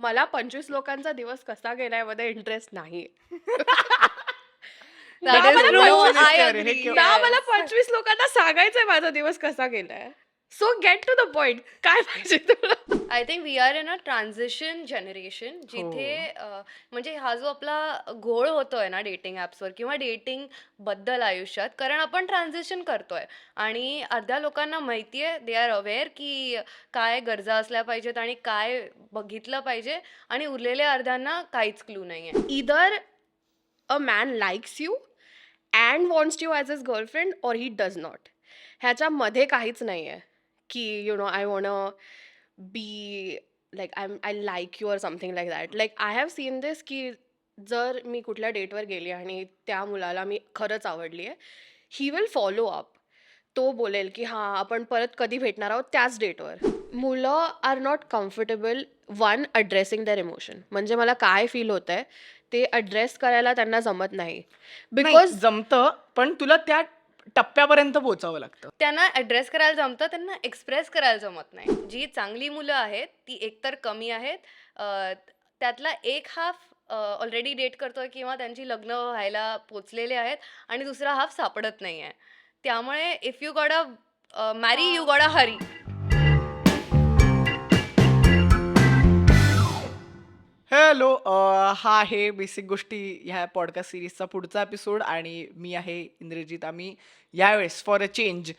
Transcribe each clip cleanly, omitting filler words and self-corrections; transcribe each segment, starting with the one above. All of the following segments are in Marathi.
मला 25 लोकांचा दिवस कसा गेलाय मध्ये इंटरेस्ट नाही. That ना is मला true. 25 I अरे, हे agree. केव- ना मला Yes. 25 लोकांना सांगायचंय माझा दिवस कसा गेलाय. So get to the point. काय पाहिजे तुला? I think we are in a transition generation जिथे म्हणजे हा जो आपला घोळ होतोय ना डेटिंग ॲप्सवर किंवा डेटिंग बद्दल आयुष्यात, कारण आपण ट्रान्झिशन करतोय आणि अर्ध्या लोकांना माहितीये, दे आर अवेअर की काय गरजा असल्या पाहिजेत आणि काय बघितलं पाहिजे, आणि उरलेल्या अर्ध्यांना काहीच क्लू नाहीये. Either a man likes you and wants you as his girlfriend or he does not. ह्याच्यामध्ये काहीच नाही आहे की I want be like I like you or something like that. Like I have seen this की जर मी कुठल्या डेटवर गेली आणि त्या मुलाला मी खरंच आवडली आहे, ही विल फॉलो अप. तो बोलेल की हां, आपण परत कधी भेटणार आहोत त्याच डेटवर. मुलं are not comfortable on addressing their emotion. म्हणजे मला काय फील होत आहे ते अड्रेस करायला त्यांना जमत नाही. नाही, बिकॉज जमतं पण तुला त्या टप्प्यापर्यंत पोहोचावं लागतं. त्यांना ॲड्रेस करायला जमतं, त्यांना एक्सप्रेस करायला जमत नाही. जी चांगली मुलं आहेत ती एकतर कमी आहेत, त्यातला एक हाफ ऑलरेडी डेट करतोय किंवा त्यांची लग्न व्हायला पोचलेले आहेत, आणि दुसरा हाफ सापडत नाही आहे. त्यामुळे इफ यू गॉट अ मॅरी, you got a Hari. Hello, हा आहे बेसिक गोष्टी ह्या पॉडकास्ट सिरीजचा पुढचा एपिसोड आणि मी आहे इंद्रजित. आम्ही यावेळेस फॉर अ चेंज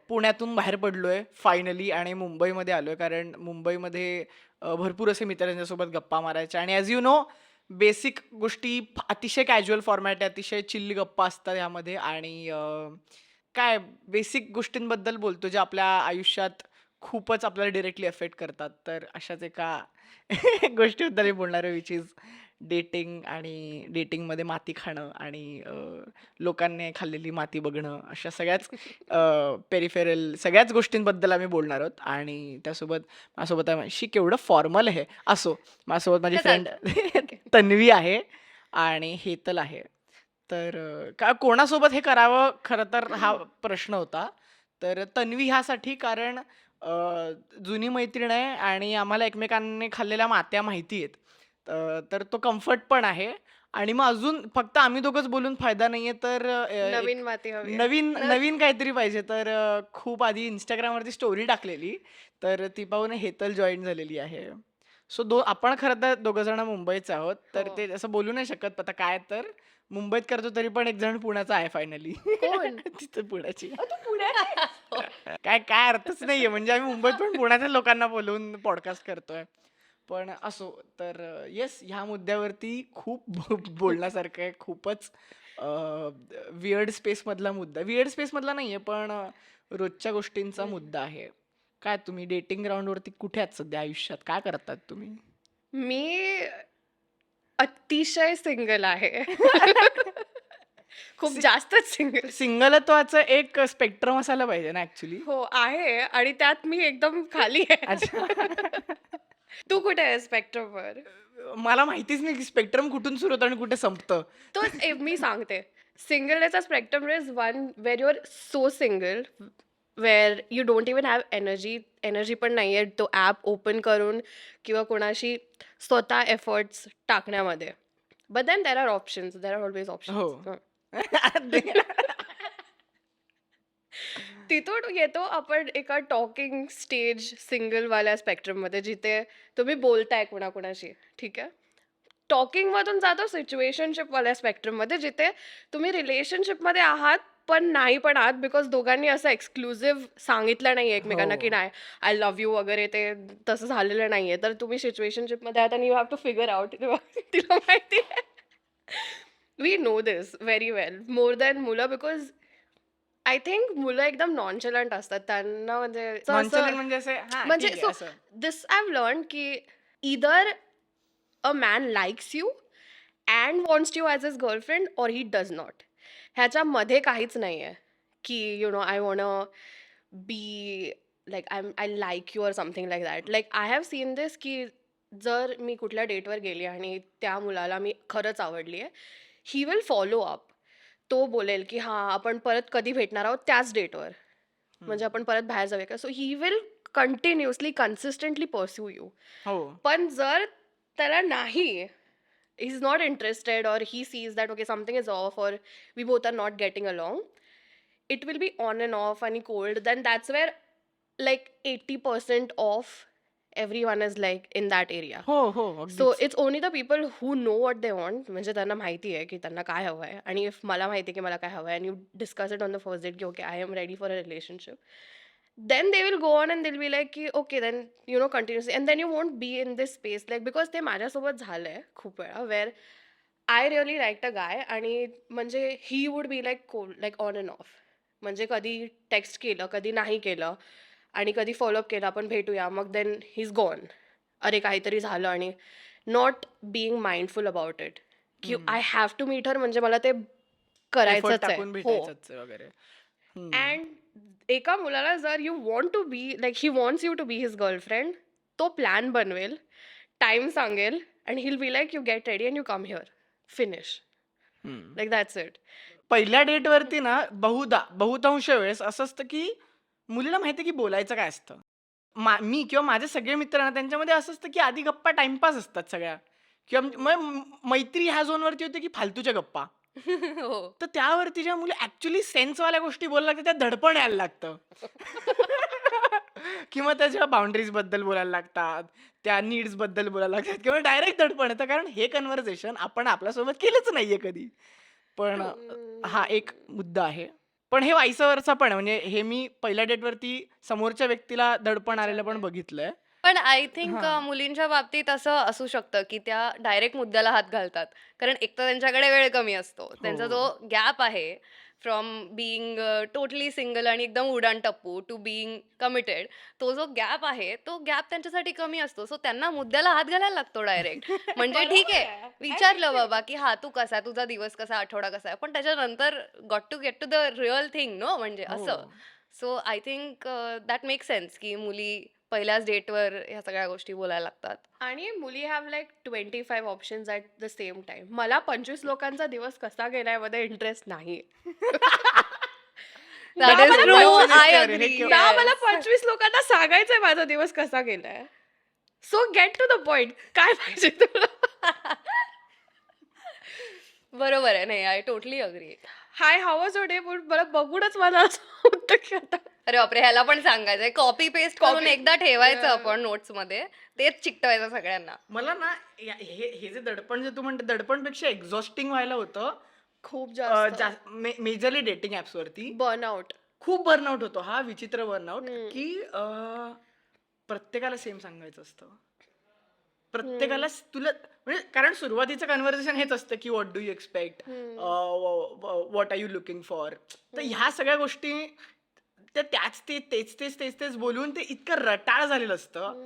पुण्यातून बाहेर पडलोय फायनली आणि मुंबईमध्ये आलोय, कारण मुंबईमध्ये भरपूर असे मित्र त्यांच्यासोबत गप्पा मारायच्या, आणि ॲज यू नो बेसिक गोष्टी अतिशय कॅज्युअल फॉर्मॅट आहे, अतिशय चिल्ली गप्पा असतात यामध्ये, आणि काय बेसिक गोष्टींबद्दल बोलतो जे आपल्या आयुष्यात खूपच आपल्याला डिरेक्टली अफेक्ट करतात. तर अशाच एका गोष्टीबद्दल मी बोलणार आहे, विच इज डेटिंग आणि डेटिंगमध्ये माती खाणं आणि लोकांनी खाल्लेली माती बघणं, अशा सगळ्याच पेरिफेरल सगळ्याच गोष्टींबद्दल आम्ही बोलणार आहोत. आणि त्यासोबत माझ्यासोबत आहे, शी केवढं फॉर्मल आहे असो, माझ्यासोबत माझी ते फ्रेंड चालतं. तन्वी आहे आणि हेतल आहे. तर का कोणासोबत हे करावं खरं तर हा प्रश्न होता. तर तन्वी ह्यासाठी, कारण जुनी मैत्रीण आहे आणि आम्हाला एकमेकांनी खाल्लेल्या मात्या माहिती आहेत. तर तो कम्फर्ट पण आहे, आणि मग अजून फक्त आम्ही दोघंच बोलून फायदा नाहीये, तर नवीन एक माती हवी आहे. नवीन नवीन काहीतरी पाहिजे. तर खूप आधी इंस्टाग्रामवरती स्टोरी टाकलेली, तर ती पाहून हेतल जॉईन झालेली आहे. सो आपण खरं तर दोघं जण मुंबईचे आहोत, तर हो. ते असं बोलू नाही शकत. आता काय, तर मुंबईत करतो तरी पण एक जण पुण्याचा आहे फायनली. कोण? तिथं पुण्याची. तू पुण्याची? काय काय अर्थच नाहीये, म्हणजे आम्ही मुंबईत पण पुण्याच्या लोकांना बोलवून पॉडकास्ट करतोय. पण असो, तर येस, ह्या मुद्द्यावरती खूप बोलण्यासारखं आहे. खूपच वियर्ड स्पेसमधला मुद्दा, वियर्ड स्पेसमधला नाहीये पण रोजच्या गोष्टींचा मुद्दा आहे. काय तुम्ही डेटिंग ग्राउंडवरती कुठे आहात सध्या आयुष्यात? काय करतात तुम्ही? मी अतिशय सिंगल आहे. खूप सि- जास्तच सिंगल. सिंगलत्वाचं एक स्पेक्ट्रम असायला पाहिजे ना ऍक्च्युली. हो आहे, आणि त्यात मी एकदम खाली आहे. अच्छा. तू कुठे आहे स्पेक्ट्रमवर? मला माहितीच नाही की स्पेक्ट्रम कुठून सुरू होतं आणि कुठे संपतं. तोच मी सांगते. सिंगलनेसचा spectrum is one where you are so single, where you don't even have energy पण नाही आहे तो ॲप ओपन करून किंवा कोणाशी स्वतः एफर्ट्स टाकण्यामध्ये. But then there are options, there are always हो. ऑप्शन्स. तिथून येतो आपण एका टॉकिंग स्टेज सिंगलवाल्या स्पेक्ट्रममध्ये, जिथे तुम्ही बोलताय कोणाकोणाशी, ठीक आहे. टॉकिंगमधून जातो सिच्युएशनशिपवाल्या स्पेक्ट्रममध्ये, जिथे तुम्ही रिलेशनशिपमध्ये आहात पण नाही पण आहात, बिकॉज दोघांनी असं एक्सक्लुझिव्ह सांगितलं नाही एकमेकांना की हो. नाही आय लव्ह यू वगैरे, ते तसं झालेलं नाही आहे. तर तुम्ही सिच्युएशनशिपमध्ये आहात आणि you have to figure out. तिला माहिती आहे, we know this very well more than मुलं, बिकॉज आय थिंक मुलं एकदम नॉनचलंट असतात. त्यांना म्हणजे नॉनचलंट म्हणजे असे, हा म्हणजे ठीक आहे सो असं. दिस आय हॅव लर्न की either a man likes you and wants you as his girlfriend or he does not. ह्याच्यामध्ये काहीच नाही आहे की I want be like I like you or something like that. Like I have seen this की जर मी कुठल्या डेटवर गेली आणि त्या मुलाला मी खरंच आवडली आहे, ही विल फॉलो अप. तो बोलेल की हां, आपण परत कधी भेटणार आहोत त्याच डेटवर. म्हणजे आपण परत बाहेर जाऊया का. So he will continuously consistently pursue you. हो. पण जर त्याला नाही, he's not interested, or he sees that okay, something is off, or we both are not getting along, it will be on and off and cold. Then that's where like 80% of everyone is like in that area. हो हो So अगदीच. it's only the people who know what they want, म्हणजे त्यांना माहिती आहे की त्यांना काय हवं आहे, आणि if मला माहिती आहे की मला काय हवं आहे, and you discuss it on the first date की okay, I am ready for a relationship, then they will go on and they'll be like की okay, then you know continuously, and then you won't be in this space, like because ते माझ्यासोबत झालंय खूप वेळा, where I really liked a guy, आणि म्हणजे he would be like cold, like on and off, म्हणजे कधी टेक्स्ट केलं, कधी नाही केलं, आणि कधी फॉलोअप केला, आपण भेटूया, मग देन ही इज गॉन. अरे काहीतरी झालं, आणि not being mindful about it की I have to meet her, म्हणजे मला ते एफर्ट करायचंच आहे. टाकून हो. भेटायचंच आहे वगैरे. अँड एका मुलाला जर you want to be like he wants you to be his girlfriend, तो प्लॅन बनवेल, टाइम सांगेल, and he'll be like you get ready and you come here, finish, like that's it. पहिल्या डेटवरती ना बहुतांश वेळेस असं असतं की मुलीला माहिती की बोलायचं काय असतं. मी किंवा माझे सगळे मित्र ना त्यांच्यामध्ये असं असतं की आधी गप्पा टाइमपास असतात सगळ्या, किंवा मैत्री ह्या झोनवरती होते की फालतूच्या गप्पा. हो. तर त्यावरती ज्या मुली ऍक्च्युली सेन्सवाल्या गोष्टी बोलायला लागतात त्या धडपण यायला लागतं. किंवा त्याच्या बाउंड्रीज बद्दल बोलायला लागतात, त्या नीड्स बद्दल बोलायला लागतात, किंवा डायरेक्ट धडपण येतं, कारण हे कन्व्हर्सेशन आपण आपल्यासोबत केलंच नाहीये कधी. पण हा एक मुद्दा आहे. पण हे वाईस वर्सा पण आहे, म्हणजे हे मी पहिल्या डेटवरती समोरच्या व्यक्तीला दडपण आलेलं पण बघितलंय. पण आय थिंक हां. मुलींच्या बाबतीत असं असू शकतं की त्या डायरेक्ट मुद्द्याला हात घालतात, कारण एक तर त्यांच्याकडे वेळ कमी असतो, त्यांचा हो. जो गॅप आहे फ्रॉम बिईंग टोटली सिंगल आणि एकदम उडाण टप्पू टू बिईंग कमिटेड, तो जो गॅप आहे तो गॅप त्यांच्यासाठी कमी असतो, सो त्यांना मुद्द्याला हात घालायला लागतो डायरेक्ट. म्हणजे ठीक आहे, विचारलं बाबा की हा तू कसा, तुझा दिवस कसा, आठवडा कसा आहे, पण त्याच्यानंतर got to get to the real thing no, म्हणजे असं. हो. So I think that make sense की मुली पहिल्याच डेटवर ह्या सगळ्या गोष्टी बोलायला लागतात. आणि मुली have like 25 options at the same time. मला 25 लोकांचा दिवस कसा गेलाय मध्ये इंटरेस्ट नाही. That is मला true. 25 I हे agree. केवढं- ना मला Yes. 25 लोकांना सांगायचंय माझा दिवस कसा गेलाय. So get to the point, काय पाहिजे तुला? बरोबर आहे. नाही, I totally agree. Hi, how was your day? मला बघूनच मला असं होतं की आता अरे बापरे, ह्याला पण सांगायचंय, कॉपी पेस्ट करून Copy- एकदा ठेवायचं Yeah. आपण नोट्स मध्ये, तेच चिकटवायचं सगळ्यांना. मला ना हे जे दडपण, जे तू म्हणते दडपणपेक्षा एक्झॉस्टिंग व्हायला होतं खूप जास्त मेजरली डेटिंग ऍप्सवरती. बर्नआउट. खूप बर्नआउट होतो, हा विचित्र बर्नआउट, हम्म. की प्रत्येकाला सेम सांगायचं असतं. प्रत्येकाला तुला, म्हणजे कारण सुरुवातीचं कन्व्हर्सेशन हेच असतं की what do you expect, what are you looking for. तर ह्या सगळ्या गोष्टी तेच बोलून ते इतकं रटाळ झालेलं असतं,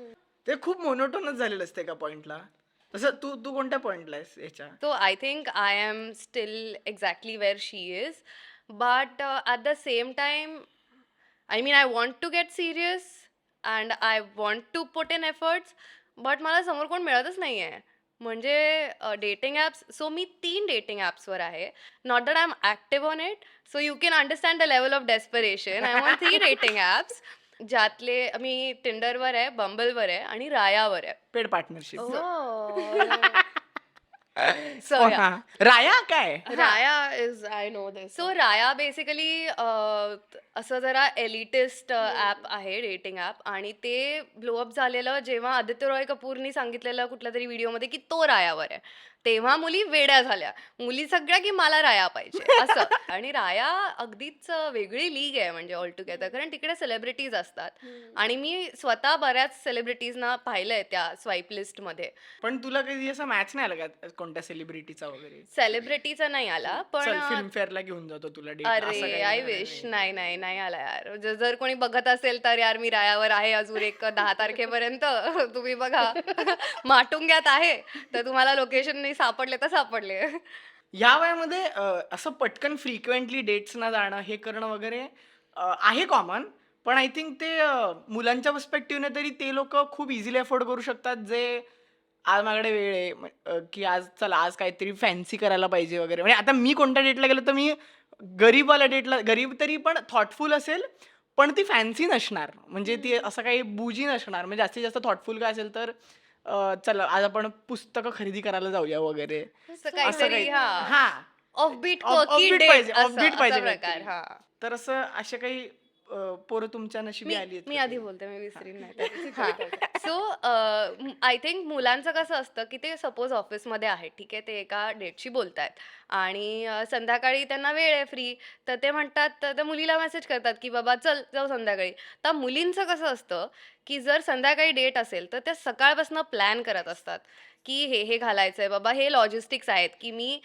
ते खूप मोनोटोनच झालेलं असतं एका पॉइंटला. तसं तू कोणत्या पॉइंटला आहेस याच्या? So I think I am still exactly where she is, but at the same time, I mean, I want to get serious and I want to put in efforts, but मला समोर कोण मिळतच नाहीये. म्हणजे डेटिंग ॲप्स, सो मी 3 डेटिंग ॲप्सवर आहे. Not that I am active on it, so you can understand the level of desperation. I am on 3 dating apps, ज्यातले मी टिंडरवर आहे, बंबलवर आहे आणि रायावर आहे. Paid partnership. So yeah. Raya काय? Raya is, I know this. So Raya basically असं जरा एलिटिस्ट ॲप आहे, डेटिंग ॲप, आणि ते ब्लोअप झालेलं जेव्हा आदित्य रॉय कपूरनी सांगितलेलं कुठल्या तरी व्हिडिओमध्ये की तो रायावर आहे, तेव्हा मुली वेड्या झाल्या, मुली सगळ्या की मला राया पाहिजे असं. आणि राया अगदीच वेगळी लीग आहे म्हणजे ऑल टुगेदर, कारण तिकडे सेलिब्रिटीज असतात, आणि मी स्वतः बऱ्याच सेलिब्रिटीजना पाहिलंय त्या स्वाईप लिस्टमध्ये. पण तुला कधी असं मॅच नाही आला का कोणत्या सेलिब्रिटीचा वगैरे? सेलिब्रिटीचा नाही आला, पण फिल्म फेअरला घेऊन जातो तुला date, असं अरे काही आय नाही. विश. नाही आला यार. जर कोणी बघत असेल तर यार, मी रायावर आहे अजून एक 10 तारखेपर्यंत. तुम्ही बघा. माटुंग्यात आहे, तर तुम्हाला लोकेशन नाही सापडले तर सापडले. या वयामध्ये असं पटकन फ्रिक्वेंटली डेट्सना जाणं, हे करणं वगैरे आहे कॉमन, पण आय थिंक ते मुलांच्या पर्स्पेक्टिव्हने तरी ते लोक खूप इझिली अफोर्ड करू शकतात, जे आज माझ्याकडे वेळ आहे की आज चला आज काहीतरी फॅन्सी करायला पाहिजे वगैरे. म्हणजे आता मी कोणत्या डेटला गेलो तर मी गरीबवाल्या डेटला, गरीब तरी पण थॉटफुल असेल, पण ती फॅन्सी नसणार, म्हणजे ती असं काही बुजी नसणार, म्हणजे जास्तीत जास्त थॉटफुल काय असेल तर चला आज आपण पुस्तकं खरेदी करायला जाऊया वगैरे, असं असं काहीतरी काही. हा हा ऑफबीट क्वर्की ऑफबीट डेट पाहिजे, असं ऑफबीट असा पाहिजे प्रकार. काहीतरी. हा तर असं असे काही पोरं तुमच्या नशिबी मी आली आहेत मी का आधी काही? बोलते, मी हा. विसरीन नाही तर. हां. सो आय थिंक मुलांचं कसं असतं, की ते सपोज ऑफिसमध्ये आहेत, ठीक आहे. ते एका डेटशी बोलतायत आणि संध्याकाळी त्यांना वेळ आहे फ्री, तर ते म्हणतात, तर त्या मुलीला मेसेज करतात, की "बाबा चल, जाऊ संध्याकाळी." तर मुलींचं कसं असतं, की जर संध्याकाळी डेट असेल, तर त्या सकाळपासून प्लॅन करत असतात, की हे घालायचंय बाबा, हे लॉजिस्टिक्स आहेत, की मी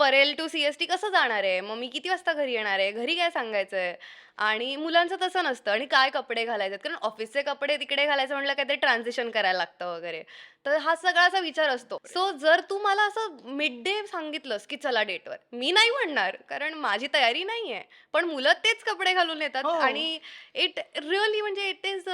परेल टू CST कसं जाणार आहे? मग मी किती वाजता घरी येणार आहे? घरी काय सांगायचंय? आणि मुलांचं तसं नसतं आणि काय कपडे घालायचे कारण ऑफिसचे कपडे तिकडे घालायचं म्हटलं काय ते ट्रान्झिशन करायला लागतं वगैरे. तर हा सगळाचा विचार असतो. सो जर तू मला असं मिड डे सांगितलंस, की चला डेटवर, मी नाही म्हणणार कारण माझी तयारी नाहीये. पण मुलं तेच कपडे घालून येतात हो, आणि इट रिअली म्हणजे इट इज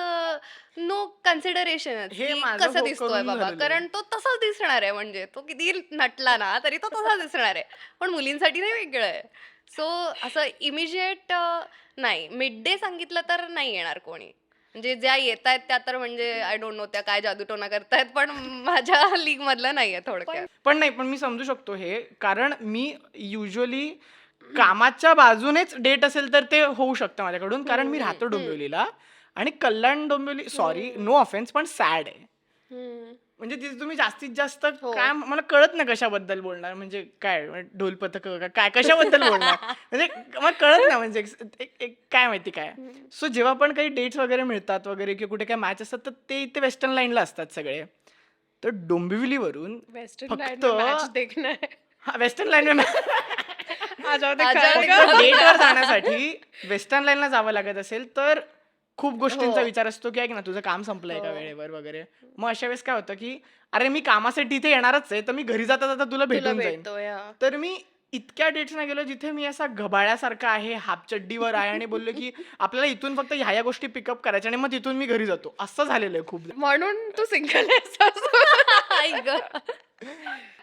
नो कन्सिडरेशनच, हे की माझं कसं दिसतोय करून बाबा. झालेलं आहे. कारण तो तसाच दिसणार आहे म्हणजे तो किती नटला ना तरी तो तसाच दिसणार आहे. पण मुलींसाठी ते वेगळं आहे. सो असं इमिजिएट नाही, मिड डे सांगितलं तर नाही येणार कोणी. म्हणजे ज्या येतायत त्या तर म्हणजे आय डोंट नो त्या काय जादूटोणा करतायत, पण माझ्या लीगमधलं नाहीये थोडक्यात. पण नाही, पण मी समजू शकतो हे, कारण मी युजली कामाच्या बाजूनेच डेट असेल तर ते होऊ शकतं माझ्याकडून, कारण मी राहतो डोंबिवलीला आणि Kalyan Dombivli, sorry no offence, पण सॅड आहे. म्हणजे तिथे तुम्ही जास्तीत जास्त हो. काय मला कळत नाही कशाबद्दल बोलणार, म्हणजे काय ढोल पथक काय कशाबद्दल बोलणार, म्हणजे मला कळत नाही, म्हणजे काय माहिती काय. सो जेव्हा पण काही डेट्स वगैरे मिळतात वगैरे किंवा कुठे काय मॅच असतात तर ते इथे वेस्टर्न लाईनला असतात सगळे. तर डोंबिवलीवरून वेस्टर्न लाइन फक्त में मैच देखना है. हा वेस्टर्न लाईन आ जाओ आ जाओ दिखाएगा. दिखाओ. डेटवर जाण्यासाठी वेस्टर्न लाईनला जावं लागत असेल तर खूप गोष्टींचा हो. विचार असतो की ऐक ना तुझं काम संपलंय का हो. वेळेवर वगैरे. मग अशा वेळेस काय होतं की अरे मी कामासाठी इथे येणारच आहे तर मी घरी जाता जाता तुला तुला भेटून जाईन. भेटतोय हा. तर मी इतक्या डेट्सना गेलो जिथे मी असा घबाळ्यासारखा आहे, हाफ चड्डीवर आहे आणि बोललो की आपल्याला इथून फक्त ह्या गोष्टी पिकअप करायच्या आणि मग तिथून मी घरी जातो, असं झालेलं आहे खूप. म्हणून तू सिंगल आहेस. आई गं.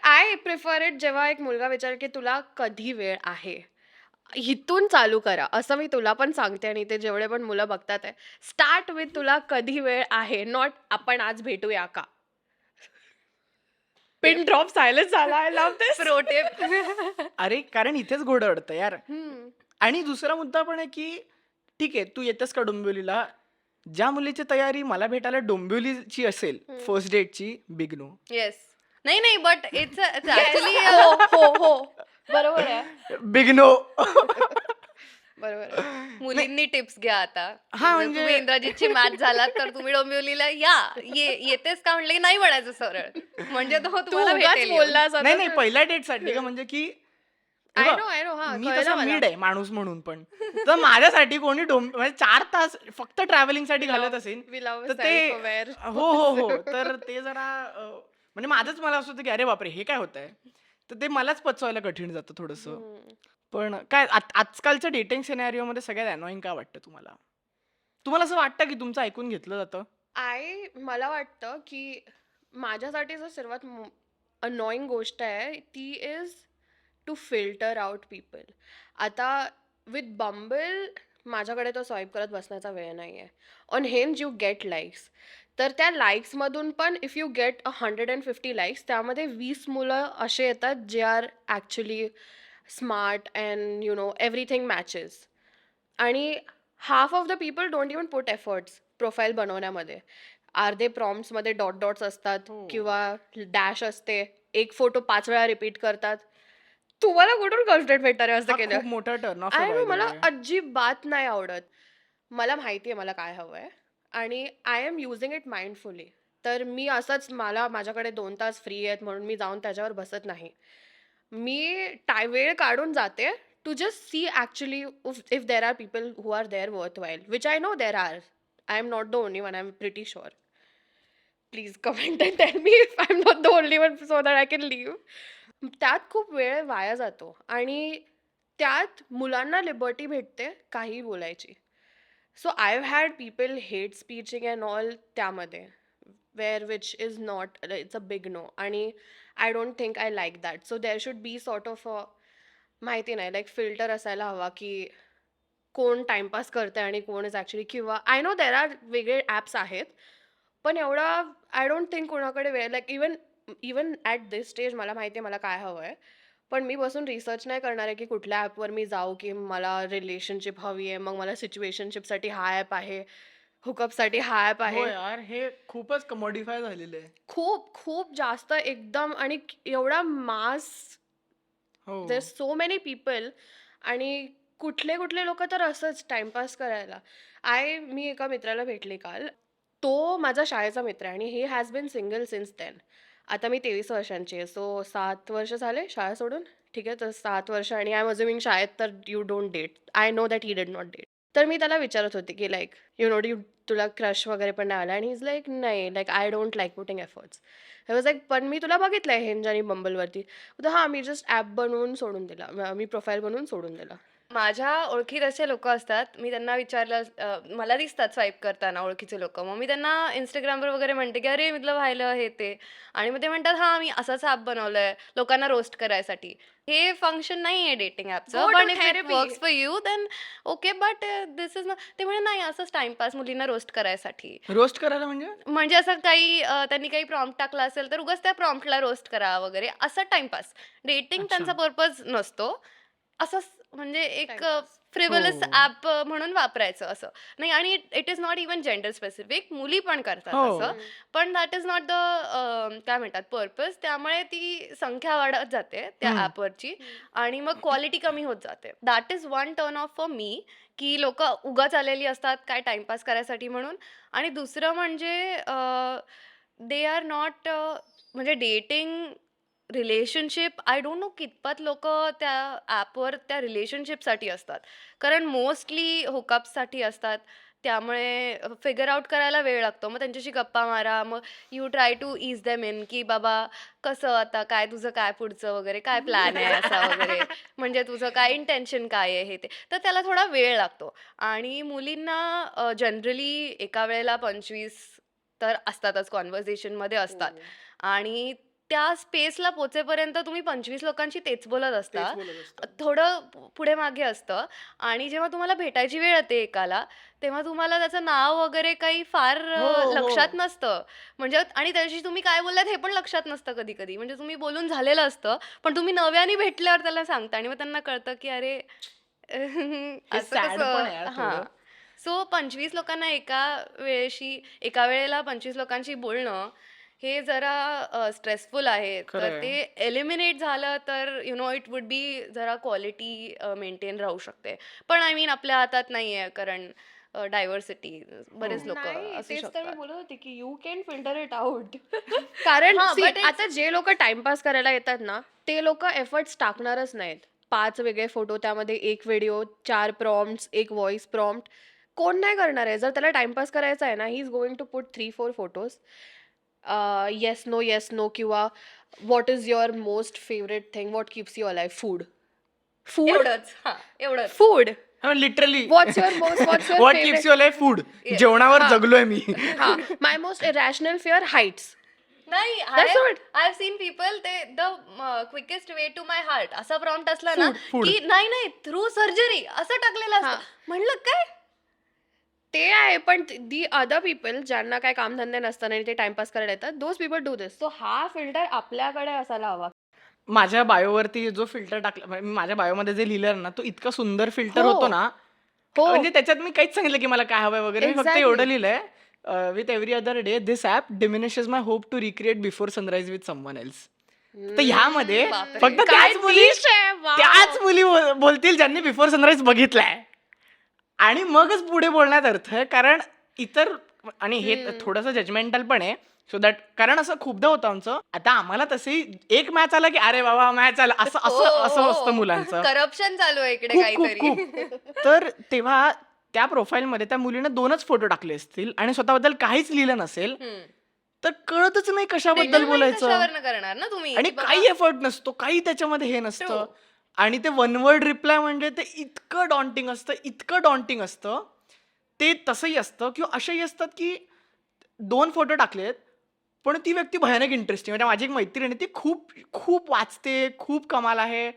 आय प्रिफर इट जेव्हा एक मुलगा विचार की तुला कधी वेळ आहे, इथून चालू करा. असं मी तुला पण सांगते आणि ते जेवढे पण मुलं बघतात आहे, स्टार्ट विथ तुला कधी वेळ आहे, नॉट आपण आज भेटूया का. पिन ड्रॉप सायलेन्स झाला. I love this. Pro tip. अरे कारण इथेच घोडं अडतं यार. आणि दुसरा मुद्दा पण आहे की ठीक आहे तू येतेस का डोंबिवलीला, ज्या मुलीची तयारी मला भेटायला डोंबिवलीची असेल फर्स्ट डेटची, बिग नो. येस. नाही, बट इट्स ऍक्च्युली हो हो हो बरोबर आहे. Big no. बरोबर आहे. मुलींनी टिप्स घ्या आता. हा, जर म्हणजे- तुम्ही इंद्रजितची मॅच झालात तर तुम्ही डोंबिवलीला या. येतेस का म्हटलं की नाही म्हणायचं सरळ. म्हणजे तो तू तुम्हाला उगाच भेटेल येऊन. बोललास आता नाही नाही तर- पहिल्या डेटसाठी का, म्हणजे की हे I बघ, know, I know, हा, मी कळलं तसा मला. मीड आहे माणूस म्हणून, पण तर माझ्यासाठी कोणी म्हणजे 4 तास फक्त ट्रॅव्हलिंग साठी घालत असेल we love a तर ते self-aware हो हो हो तर ते जरा म्हणजे माझंच मला असं होतं की अरे बापरे हे काय होत आहे, तर ते मलाच पचवायला कठीण जातं थोडंसं. पण काय आजकालच्या डेटिंग सिनॅरिओ मध्ये सगळ्यात अनोईंग काय वाटतं तुम्हाला? तुम्हाला असं वाटतं की तुमचं ऐकून घेतलं जातं? मला वाटतं की माझ्यासाठी जर सर्वात अनॉइंग गोष्ट आहे ती is to filter out people. आता विथ बंबल माझ्याकडे तो स्वाईप करत बसण्याचा वेळ नाही आहे. On Hinge you get likes, तर त्या लाईक्समधून पण इफ यू गेट 150 लाईक्स त्यामध्ये 20 मुलं असे येतात जे are actually smart and everything matches. आणि half of the people don't even put efforts profile बनवण्यामध्ये. अर्धे प्रॉम्प्ट्समध्ये डॉट डॉट्स असतात हो. किंवा डॅश असते, एक फोटो 5 वेळा रिपीट करतात. तुम्हाला कुठून गर्लफ्रेंड भेटणार आहे असं हा केलं? खूप मोठा टर्न ऑफ आय नो, मला अजिबात नाही आवडत. मला माहिती आहे मला काय हवं आहे आणि I am using it mindfully. तर मी असंच माझ्याकडे 2 तास फ्री आहेत म्हणून मी जाऊन त्याच्यावर बसत नाही. मी वेळ काढून जाते to just see actually if there are people who are there worth while, which I know there are. I am not the only one, I am pretty sure. Please comment and tell me if I am not the only one so that I can live. त्यात खूप वेळ वाया जातो आणि त्यात मुलांना लिबर्टी भेटते काही बोलायची. So I have had people hate speeching and all त्यामध्ये, where which is not, it's a big no. आणि I don't think I like that. So there should be sort of माहिती नाही, लाईक फिल्टर असायला हवा की कोण टाइमपास करते आणि कोण इज ॲक्च्युअली, किंवा आय नो देर आर वेगळे ॲप्स आहेत, पण एवढा आय डोंट थिंक कोणाकडे वेळ, like even even at this stage मला माहिती आहे मला काय हवं आहे, पण मी बसून रिसर्च नाही करणार आहे की कुठल्या ॲपवर मी जाऊ की मला रिलेशनशिप हवी आहे, मग मला सिच्युएशनशिपसाठी हा ॲप आहे, हुकअपसाठी हा ॲप हो आहे. यार, हे खूपच कमोडिफाय झालेलं आहे. खूप खूप जास्त एकदम, आणि एवढा मास, हो देर सो मेनी पीपल, आणि कुठले कुठले लोक तर असंच टाइमपास करायला. मी एका मित्राला भेटले काल. तो माझा शाळेचा मित्र आहे आणि he has been single since then. आता मी 23 वर्षांची आहे, सो 7 वर्ष झाले शाळा सोडून. ठीक आहे, तर 7 वर्ष, आणि आय एम अज्युमिंग शाळेत तर you don't date. I know that he did not date. तर मी त्याला विचारत होते की लाईक तुला क्रश वगैरे पण नाही आला, आणि इज लाईक नाही, like I don't like putting efforts. I was like पण मी तुला बघितलंय हिंज आणि बंबलवरती. तर हां, मी जस्ट ॲप बनवून सोडून दिला, मी प्रोफाईल बनवून सोडून दिला. माझ्या ओळखीत असे लोक असतात, मी त्यांना विचारलं, मला दिसतात स्वाईप करताना ओळखीचे लोक, मग मी त्यांना इंस्टाग्रामवर वगैरे म्हणते की अरे मितलं व्हायला हे ते, आणि मग ते म्हणतात हां मी असाच ॲप बनवलंय लोकांना रोस्ट करायसाठी. हे फंक्शन नाही आहे डेटिंग ॲपचं, Go to पण if it therapy. Works for you then okay, but this is ते म्हणे नाही असंच टाइमपास मुलींना रोस्ट करायसाठी. रोस्ट करायला म्हणजे म्हणजे असं काही त्यांनी काही प्रॉम्प्ट टाकला असेल तर उगाच त्या प्रॉम्प्टला रोस्ट करा वगैरे, असा टाइमपास. डेटिंग अच्छा. त्यांचा पर्पज नसतो, असं म्हणजे एक Timepass. फ्रिव्हलस हो. ॲप म्हणून वापरायचं असं नाही. आणि it is not even gender specific, मुली पण करतात हो. असं, पण दॅट इज नॉट द काय म्हणतात पर्पज. त्यामुळे ती संख्या वाढत जाते त्या हम्म. ॲपवरची, आणि मग क्वालिटी कमी होत जाते. That is one turn off for me, की लोक उगाच आलेली असतात काय टाइमपास करायसाठी म्हणून. आणि दुसरं म्हणजे दे आर नॉट, म्हणजे dating relationship, I don't no कितपत लोक त्या ॲपवर त्या रिलेशनशिपसाठी असतात, कारण मोस्टली हुकअपसाठी असतात. त्यामुळे फिगर आउट करायला वेळ लागतो. मग त्यांच्याशी गप्पा मारा, मग you try to ease them in, की बाबा कसं आता काय तुझं काय पुढचं वगैरे काय प्लॅन आहे असा वगैरे, म्हणजे तुझं काय इंटेन्शन काय आहे हे ते. तर त्याला थोडा वेळ लागतो. आणि मुलींना जनरली एका वेळेला 25 तर असतातच, कॉन्व्हर्सेशनमध्ये असतात, हो. आणि त्या स्पेसला पोचेपर्यंत तुम्ही 25 लोकांशी तेच बोलत असता. तेच बोलत असतात. थोडं पुढे मागे असतं, आणि जेव्हा तुम्हाला भेटायची वेळ येते एकाला, तेव्हा तुम्हाला त्याचं नाव वगैरे काही फार हो, लक्षात हो. नसतं. म्हणजे आणि त्याच्याशी तुम्ही काय बोललात हे पण लक्षात नसतं कधी कधी. म्हणजे तुम्ही बोलून झालेलं असतं, पण तुम्ही नव्याने भेटल्यावर त्याला सांगता, आणि मग त्यांना कळतं की अरे हे असं सॅड पण आहे यार कसं. हां, थोडं. सो 25 लोकांना एका वेळेला 25 लोकांशी बोलणं हे जरा स्ट्रेसफुल आहे. तर खरंय. ते एलिमिनेट झालं तर इट वुड बी जरा क्वालिटी मेंटेन राहू शकते. पण आय मीन आपल्या हातात नाही आहे, कारण डायव्हर्सिटी बरेच लोक नाही, असू तेच तर मी शकतात. बोलत होते की you can filter it out. कारण हां, see, but it's आता जे लोक टाइमपास करायला येतात ना, ते लोक एफर्ट्स टाकणारच नाहीत. 5 वेगळे फोटो, त्यामध्ये 1 व्हिडिओ, 4 प्रॉम्प्ट्स, 1 व्हॉइस प्रॉम्प्ट. कोण नाही करणार आहे? जर त्याला टाइमपास करायचा आहे ना, he is going to put 3-4 photos. Yes no, yes no, किंवा what is your most favourite thing, what keeps you alive, food. Food, एवढंच. हां, एवढंच. Food. Literally what's your what favourite? Keeps you life food. Yes. जेवणावर हा. जगलोय मी. हा, my most irrational fear, heights. नाही, That's what. I have seen people, ते the quickest way to my heart असा प्रॉम्प्ट असला ना, Food. की नाही थ्रू सर्जरी असं टाकलेलं हां. असतं. म्हणलं काय ते आहे, पण दी अदर पीपल ज्यांना काय कामधंदे नसतात आणि ते टाइमपास करायला येतात, those people do this. So हा फिल्टर आपल्याकडे असायला हवा. माझ्या बायोवरती जो फिल्टर टाकला, म्हणजे माझ्या बायोमध्ये जे लिहिलं ना, तो इतका सुंदर फिल्टर हो. होतो ना. हो. म्हणजे त्याच्यात मी काहीच सांगितलं की मला काय हवंय वगैरे. मी फक्त Exactly. एवढं लिहिलंय, with every other day this app diminishes my hope to recreate before sunrise with someone else. तर ह्यामध्ये बापरे. फक्त काय त्याच मुली niche आहे, wow. त्याच मुली बोलतील ज्यांनी बिफोर सनराईज बघितलाय, आणि मगच पुढे बोलण्यात अर्थ आहे. कारण इतर, आणि हे थोडंसं जजमेंटल पण आहे, सो दॅट, कारण असं खूपदा होतं आमचं. आता आम्हाला तशी एक मॅच आला की अरे बाबा मॅच आला, असं असं असं असतं मुलांचं. करप्शन चालू आहे इकडे खूप खूप काहीतरी. खूप. तर तेव्हा त्या प्रोफाईलमध्ये त्या मुलीनं 2च फोटो टाकले असतील आणि स्वतःबद्दल काहीच लिहिलं नसेल, तर कळतच नाही कशाबद्दल Determine बोलायचं. कशावरनं करणार ना तुम्ही, आणि की बाबा- काही एफर्ट नसतो, काही त्याच्यामध्ये हे नसतं. True. आणि ते वन वर्ड रिप्लाय म्हणजे ते इतकं डॉन्टिंग असतं, इतकं डॉन्टिंग असतं. ते तसंही असतं किंवा असेही असतात की 2 फोटो टाकलेत, पण ती व्यक्ती भयानक इंटरेस्टिंग. म्हणजे माझी एक मैत्रीण आहे, ती खूप खूप वाचते, खूप कमाल आहे,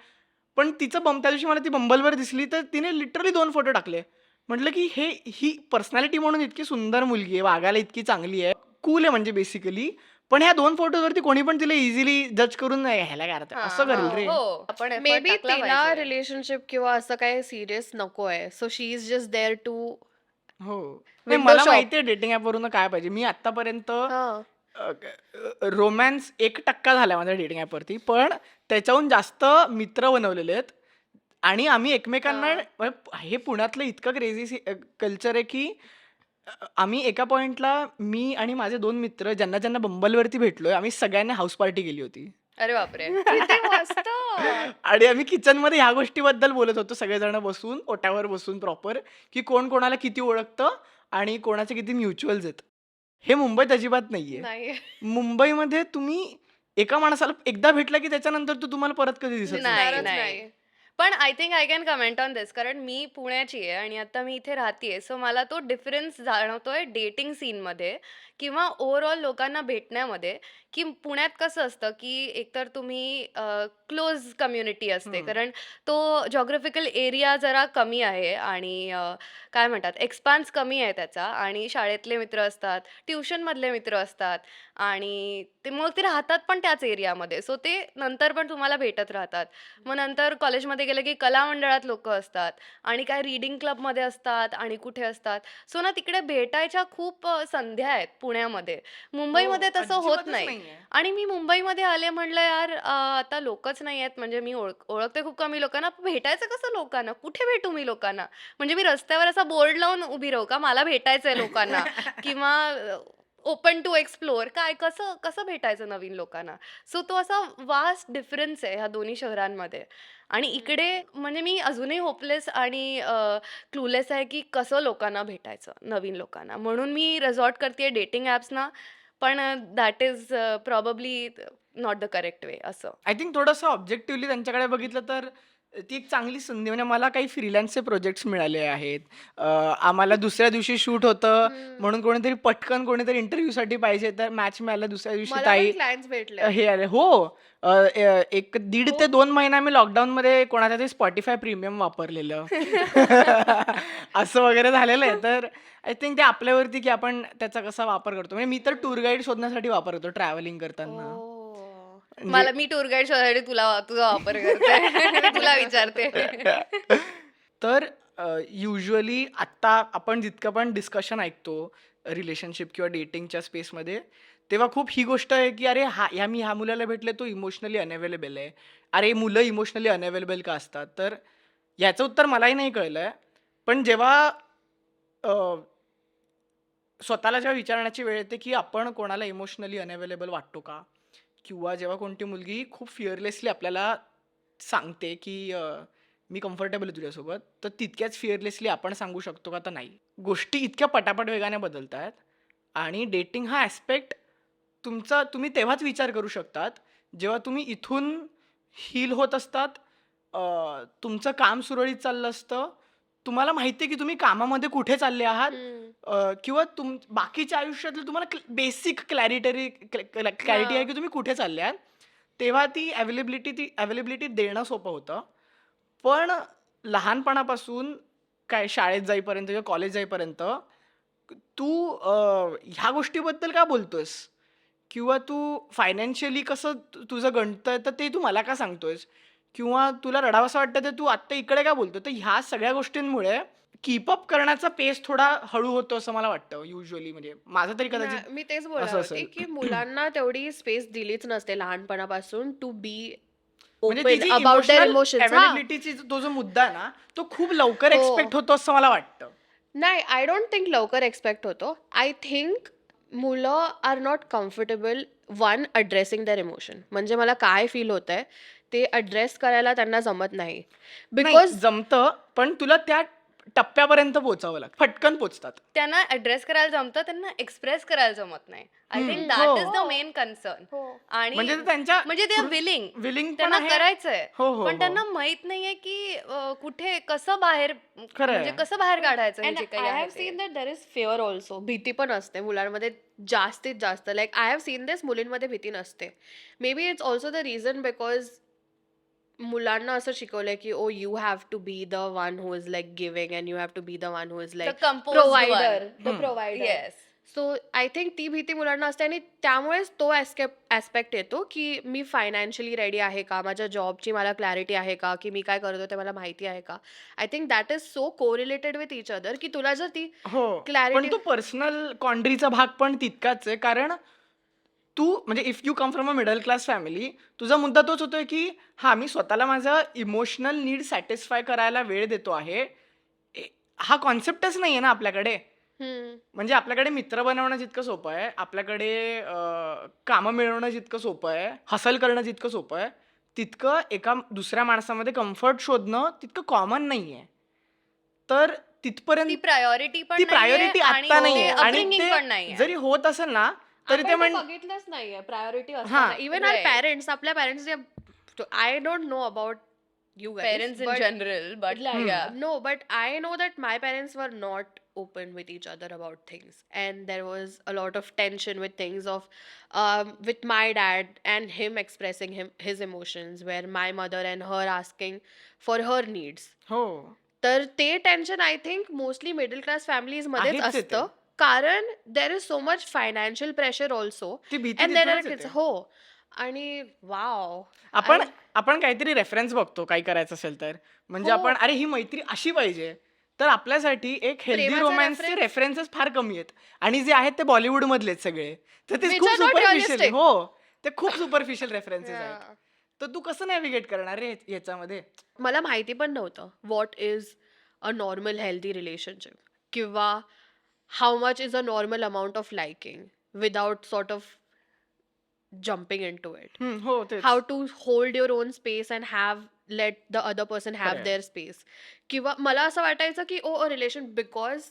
पण त्या दिवशी मला ती बंबलवर दिसली तर तिने लिटरली 2 फोटो टाकले. म्हटलं की ही पर्सनॅलिटी म्हणून इतकी सुंदर मुलगी आहे, वागायला इतकी चांगली आहे, कूल आहे म्हणजे बेसिकली. पण ह्या 2 फोटोजवरती कोणी पण तिला इझिली जज करून नाही ह्याला काय अर्थ आहे?" असं हां, करेल हो, रे. हो. आपण मे एफर्ट बी टाकला तिला पाहिजे. रिलेशनशिप किंवा असं काही सिरियस नको आहे. So she is just there to हो. नाही विंडो मला शॉप. माहिती आहे डेटिंग ॲपवरून काय पाहिजे. मी आत्तापर्यंत हां. रोमॅन्स 1% झालाय माझ्या डेटिंग ॲपवरती. पण त्याच्याहून जास्त मित्र बनवलेले आहेत आणि आम्ही एकमेकांना हां. हे पुण्यातलं इतकं क्रेझी कल्चर आहे की आम्ही एका पॉइंटला मी आणि माझे 2 मित्र ज्यांना ज्यांना बंबलवरती भेटलोय, आम्ही सगळ्यांनी हाऊस पार्टी केली होती. अरे बापरे! किती मस्त. आणि आम्ही किचनमध्ये ह्या गोष्टीबद्दल बोलत होतो सगळेजण बसून, ओट्यावर बसून प्रॉपर, की कोण कोणाला किती ओळखतं आणि कोणाचे किती म्युच्युअल्स आहेत. हे मुंबईत अजिबात नाहीये. नाही. मुंबईमध्ये तुम्ही एका माणसाला एकदा भेटला की त्याच्यानंतर तो तुम्हाला परत कधी दिसत नाही. नाही, दिसणारच नाही. नाही. पण I think I can comment on this कारण मी पुण्याची आहे आणि आता मी इथे राहतीये. सो मला तो डिफरन्स जाणवतोय डेटिंग सीनमध्ये किंवा ओव्हरऑल लोकांना भेटण्यामध्ये, की पुण्यात कसं असतं, की एकतर तुम्ही क्लोज कम्युनिटी असते. हं. कारण तो जिओग्राफिकल एरिया जरा कमी आहे आणि काय म्हणतात एक्सपान्स कमी आहे त्याचा आणि शाळेतले मित्र असतात, ट्युशनमधले मित्र असतात आणि मग ते राहतात पण त्याच एरियामध्ये. सो ते नंतर पण तुम्हाला भेटत राहतात. मग नंतर कॉलेजमध्ये गेलं की कला मंडळात लोकं असतात आणि काय रीडिंग क्लबमध्ये असतात आणि कुठे असतात. सो ना तिकडे भेटायच्या खूप संध्या आहेत पुण्यामध्ये. मुंबईमध्ये हो, तसं होत अजिबातच नाही. नाहीये. आणि मी मुंबईमध्ये आले म्हटलं यार आता लोकच नाही आहेत म्हणजे मी ओळखते खूप कमी लोकांना. भेटायचं कसं लोकांना? कुठे भेटू मी लोकांना? म्हणजे मी रस्त्यावर असा बोर्ड लावून उभी राहू का? मला भेटायचंय लोकांना किंवा ओपन टू एक्सप्लोर काय कसं कसं भेटायचं नवीन लोकांना? सो तो असा वास्ट डिफरन्स आहे ह्या दोन्ही शहरांमध्ये. आणि इकडे म्हणजे मी अजूनही होपलेस आणि क्लूलेस आहे की कसं लोकांना भेटायचं, नवीन लोकांना. म्हणून मी रिसॉर्ट करतेय डेटिंग ॲप्सना. पण that is probably not the correct way असं. आय थिंक थोडंसं ऑब्जेक्टिव्हली त्यांच्याकडे बघितलं तर ती एक चांगली संधी म्हणजे मला काही फ्रीलान्सचे प्रोजेक्ट्स मिळाले आहेत. आम्हाला दुसऱ्या दिवशी शूट होतं म्हणून कोणीतरी पटकन कोणीतरी इंटरव्ह्यूसाठी पाहिजे तर मॅच मिळाला दुसऱ्या दिवशी मला पण ताई क्लायंट्स भेटले. हे आले हो. 1 ते 2 महिना आम्ही लॉकडाऊनमध्ये कोणाच्या तरी Spotify प्रीमियम वापरलेलं. असं वगैरे झालेलं आहे. तर आय थिंक ते आपल्यावरती की आपण त्याचा कसा वापर करतो. म्हणजे मी तर टूर गाईड शोधण्यासाठी वापरतो ट्रॅव्हलिंग करताना. ओह! म्हणजे मी टूर गाईड शोधायसाठी तुझा वापर करते. तुला विचारते. तर युजुअली आत्ता आपण जितकं पण डिस्कशन ऐकतो रिलेशनशिप किंवा डेटिंगच्या स्पेसमध्ये, तेव्हा खूप ही गोष्ट आहे की अरे मी ह्या मुलाला भेटले तो इमोशनली अनअवेलेबल आहे. अरे मुलं इमोशनली अनअवेलेबल का असतात? तर याचं उत्तर मलाही नाही कळलंय. पण जेव्हा अ, स्वतःला जेव्हा विचारण्याची वेळ येते की आपण कोणाला इमोशनली अनअवेलेबल वाटतो का? किंवा जेव्हा कोणती मुलगी खूप फिअरलेसली आपल्याला सांगते की मी कम्फर्टेबल आहे तुझ्यासोबत, तर तितक्याच फिअरलेसली आपण सांगू शकतो का? तर नाही. गोष्टी इतक्या पटापट वेगाने बदलत आहेत आणि डेटिंग हा ॲस्पेक्ट तुम्ही तेव्हाच विचार करू शकतात, जेव्हा तुम्ही इथून हील होत असतात, तुमचं काम सुरळीत चाललं असतं, तुम्हाला माहिती आहे की तुम्ही कामामध्ये कुठे चालले आहात, किंवा बाकीच्या आयुष्यातलं तुम्हाला बेसिक क्लॅरिटी आहे हां. की तुम्ही कुठे चालले आहात. तेव्हा ती अवेलेबिलिटी देणं सोपं होतं. पण लहानपणापासून काय शाळेत जाईपर्यंत किंवा कॉलेज जाईपर्यंत तू ह्या गोष्टीबद्दल का बोलतोयस? किंवा तू फायनान्शियली कसं तुझं गणतंय तर ते तू मला का सांगतोयस? किंवा तुला रडावंसं वाटतं तर तू आत्ता इकडे का बोलतोय? तर ह्या सगळ्या गोष्टींमुळे कीप अप करण्याचा पेस थोडा हळू होतो असं मला वाटतं युजुअली. म्हणजे माझं तरी कदाचित मी तेच बोलणार असं होते, असेल. की मुलांना तेवढी स्पेस दिलीच नसते लहानपणापासून टू बी म्हणजे ती ओपन जी अबाउट देअर इमोशनल इमोशन्स. अवेलेबिलिटीची तो जो मुद्दा आहे ना, तो खूप लवकर हो. एक्सपेक्ट होतो असं मला वाटतं. नाही, आय डोंट थिंक लवकर एक्सपेक्ट होतो. आय थिंक मुलं are not comfortable addressing their emotion. म्हणजे मला काय फील होतंय ते अड्रेस करायला त्यांना जमत नाही. नाही, बिकॉज जमतं, पण तुला त्या टप्प्यापर्यंत पोहोचावं लागतं. पटकन पोहोचतात. त्यांना ॲड्रेस करायला जमतं, त्यांना एक्सप्रेस करायला जमत नाही. आय थिंक दॅट हो. Is the main concern. आणि म्हणजे ते त्यांच्या म्हणजे ते विलिंग विलिंग पण त्यांना आहे. करायचंय. हो, हो, पण हो. त्यांना माहित नाहीये की कुठे कसं बाहेर खरंय. म्हणजे कसं बाहेर काढायचं हे अँड जे काही आय आहे हॅव ते. Seen that there is fear also. भीती पण असते मुलांमध्ये जास्तीत जास्त. Like I have seen this, मुलींमध्ये भीती नसते. Maybe it's also the reason because मुलांना असं शिकवलंय की oh you have to be the one who is like giving and you have to be the one who is the like composed provider the hmm. Provider yes so I think ती भीती मुलांना असते आणि त्यामुळेच तो ऍस्पेक्ट येतो की मी फायनान्शियली रेडी आहे का, माझ्या जॉबची मला क्लॅरिटी आहे का, की मी काय करतो ते मला माहिती आहे का. I think that is so correlated with each other की तुला जर ती हो पण क्लॅरिटी तो पर्सनल कॉन्ड्रीचा भाग पण तितकाच आहे, कारण तू म्हणजे if you come from a middle class family, तुझा मुद्दा तोच होतोय की हा मी स्वतःला माझा इमोशनल नीड सॅटिस्फाय करायला वेळ देतो आहे. हा कॉन्सेप्टच नाहीये ना आपल्याकडे. म्हणजे आपल्याकडे मित्र बनवणं जितकं सोपं आहे, आपल्याकडे कामं मिळवणं जितकं सोपं आहे, हसल करणं जितकं सोपं आहे, तितकं एका दुसऱ्या माणसामध्ये कम्फर्ट शोधणं तितकं कॉमन नाहीये. तर ती तिथपर्यंत प्रायोरिटी पण ती नाहीये प्रायोरिटी आणि आत्ता ते नाहीये, आणि अपब्रिंगिंग पण ते नाहीये. जरी होत असेल ना तरी ते आपण ते बघितलंच नाहीये प्रायोरिटी हा असताना. इवन आवर Right. पॅरेंट्स, आपल्या parents, I don't know about you guys, parents in but general but like या no, but I know that my parents were not open with each other about things, and there was a lot of tension with things of with my dad and him expressing his emotions, where my mother and her asking for her needs. हो तर ते tension I think mostly middle class families मध्येच आहेच आहे असतं, कारण there is so much financial pressure also, ती भीती अँड देर आर तिथूनच किड्स. येते. हो, आणि वाव आपण आपण काहीतरी रेफरन्स बघतो काही करायचं असेल तर, म्हणजे हो. आपण अरे ही मैत्री अशी पाहिजे, तर आपल्यासाठी एक हेल्दी प्रेमाचे रोमॅन्सचे reference- रेफरन्सेस फार कमी आहेत, आणि जे आहेत ते बॉलिवूड मधलेच सगळे, तर ते Which खूप are not सुपरफिशियल. realistic. हो, ते खूप सुपरफिशियल रेफरन्सेस आहेत. Yeah. तर तू कसं नॅव्हिगेट करणार रे याच्यामध्ये? मला माहिती पण नव्हतं what is a normal healthy relationship, किंवा how much is a normal amount of liking without sort of jumping into it. हो तेच. How to hold your own space and let the other person have खरंय. their space. किंवा मला असं वाटायचं की ओ रिलेशन, बिकॉज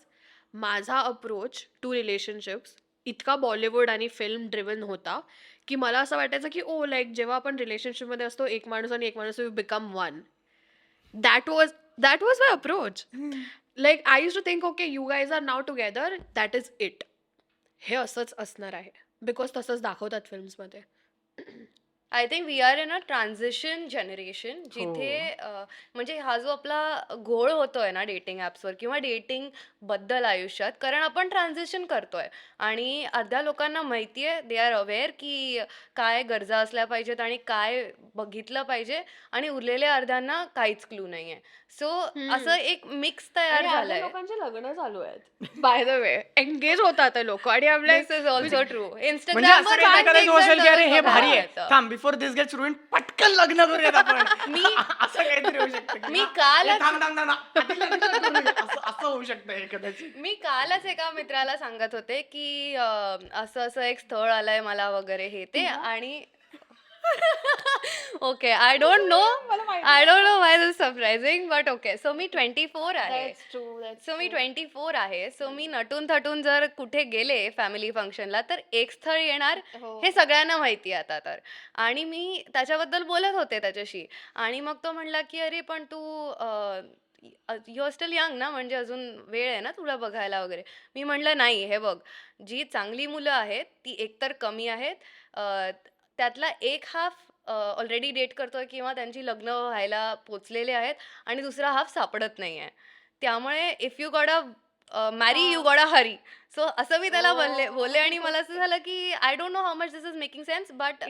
माझा अप्रोच टू रिलेशनशिप्स इतका बॉलिवूड आणि फिल्म ड्रिव्हन होता की मला असं वाटायचं की ओ लाईक जेव्हा आपण रिलेशनशिपमध्ये असतो, एक माणूस आणि एक माणूस you become one. That was my approach. Like I use to think okay you guys are now together, that is it. हे असंच असणार आहे, बिकॉज तसंच दाखवतात फिल्म्समध्ये. I think we are in a transition generation जिथे म्हणजे हा जो आपला घोळ होतोय ना डेटिंग ॲप्सवर किंवा डेटिंग बद्दल आयुष्यात, कारण आपण ट्रान्झिशन करतोय आणि अर्ध्या लोकांना माहिती आहे, दे आर अवेअर की काय गरजा असल्या पाहिजेत आणि काय बघितलं पाहिजे, आणि उरलेल्या अर्ध्यांना काहीच क्लू नाहीये. सो असं एक मिक्स तयार आणि अर्ध्या झालंय. लोकांचे लग्न चालू आहेत, बाय द वे, एंगेज होतात लोक, आणि आपल्या दिस इज ऑल्सो ट्रू. म्हणजे असं इंस्टाग्रामवर काही करायचं असेल की अरे हे भारी आहे, येतं. थांब बिफोर दिस गेट्स रुइंड पटकन लग्न करूयात आपण. असं काहीतरी होऊ शकतं की मी ना, कालच- ए, थांब थांब थांब, आधी लग्न करू नये. असं होऊ शकतं हे कदाचित. मी कालच एका मित्राला सांगत होते की असं असं एक स्थळ आलंय मला वगैरे हे ते, आणि okay I don't know why this surprising, but okay. So मी 24 आहे. सो मी 24 आहे. सो मी नटून थटून जर कुठे गेले फॅमिली फंक्शनला तर एक स्थळ येणार, हे सगळ्यांना माहिती आहे आता तर. आणि मी त्याच्याबद्दल बोलत होते त्याच्याशी, आणि मग तो म्हणला की अरे पण तू यू आर स्टील यंग ना, म्हणजे अजून वेळ आहे ना तुला बघायला वगैरे. मी म्हणलं नाही, हे बघ, जी चांगली मुलं आहेत ती एकतर कमी आहेत, त्यातला एक हाफ ऑलरेडी डेट करतोय किंवा त्यांची लग्न व्हायला पोचलेले आहेत, आणि दुसरा हाफ सापडत नाहीये. त्यामुळे इफ यू गॉट अ मॅरी you got a Hari. So असं मी त्याला बोलले, आणि मला असं झालं की I don't know how much this is making sense, but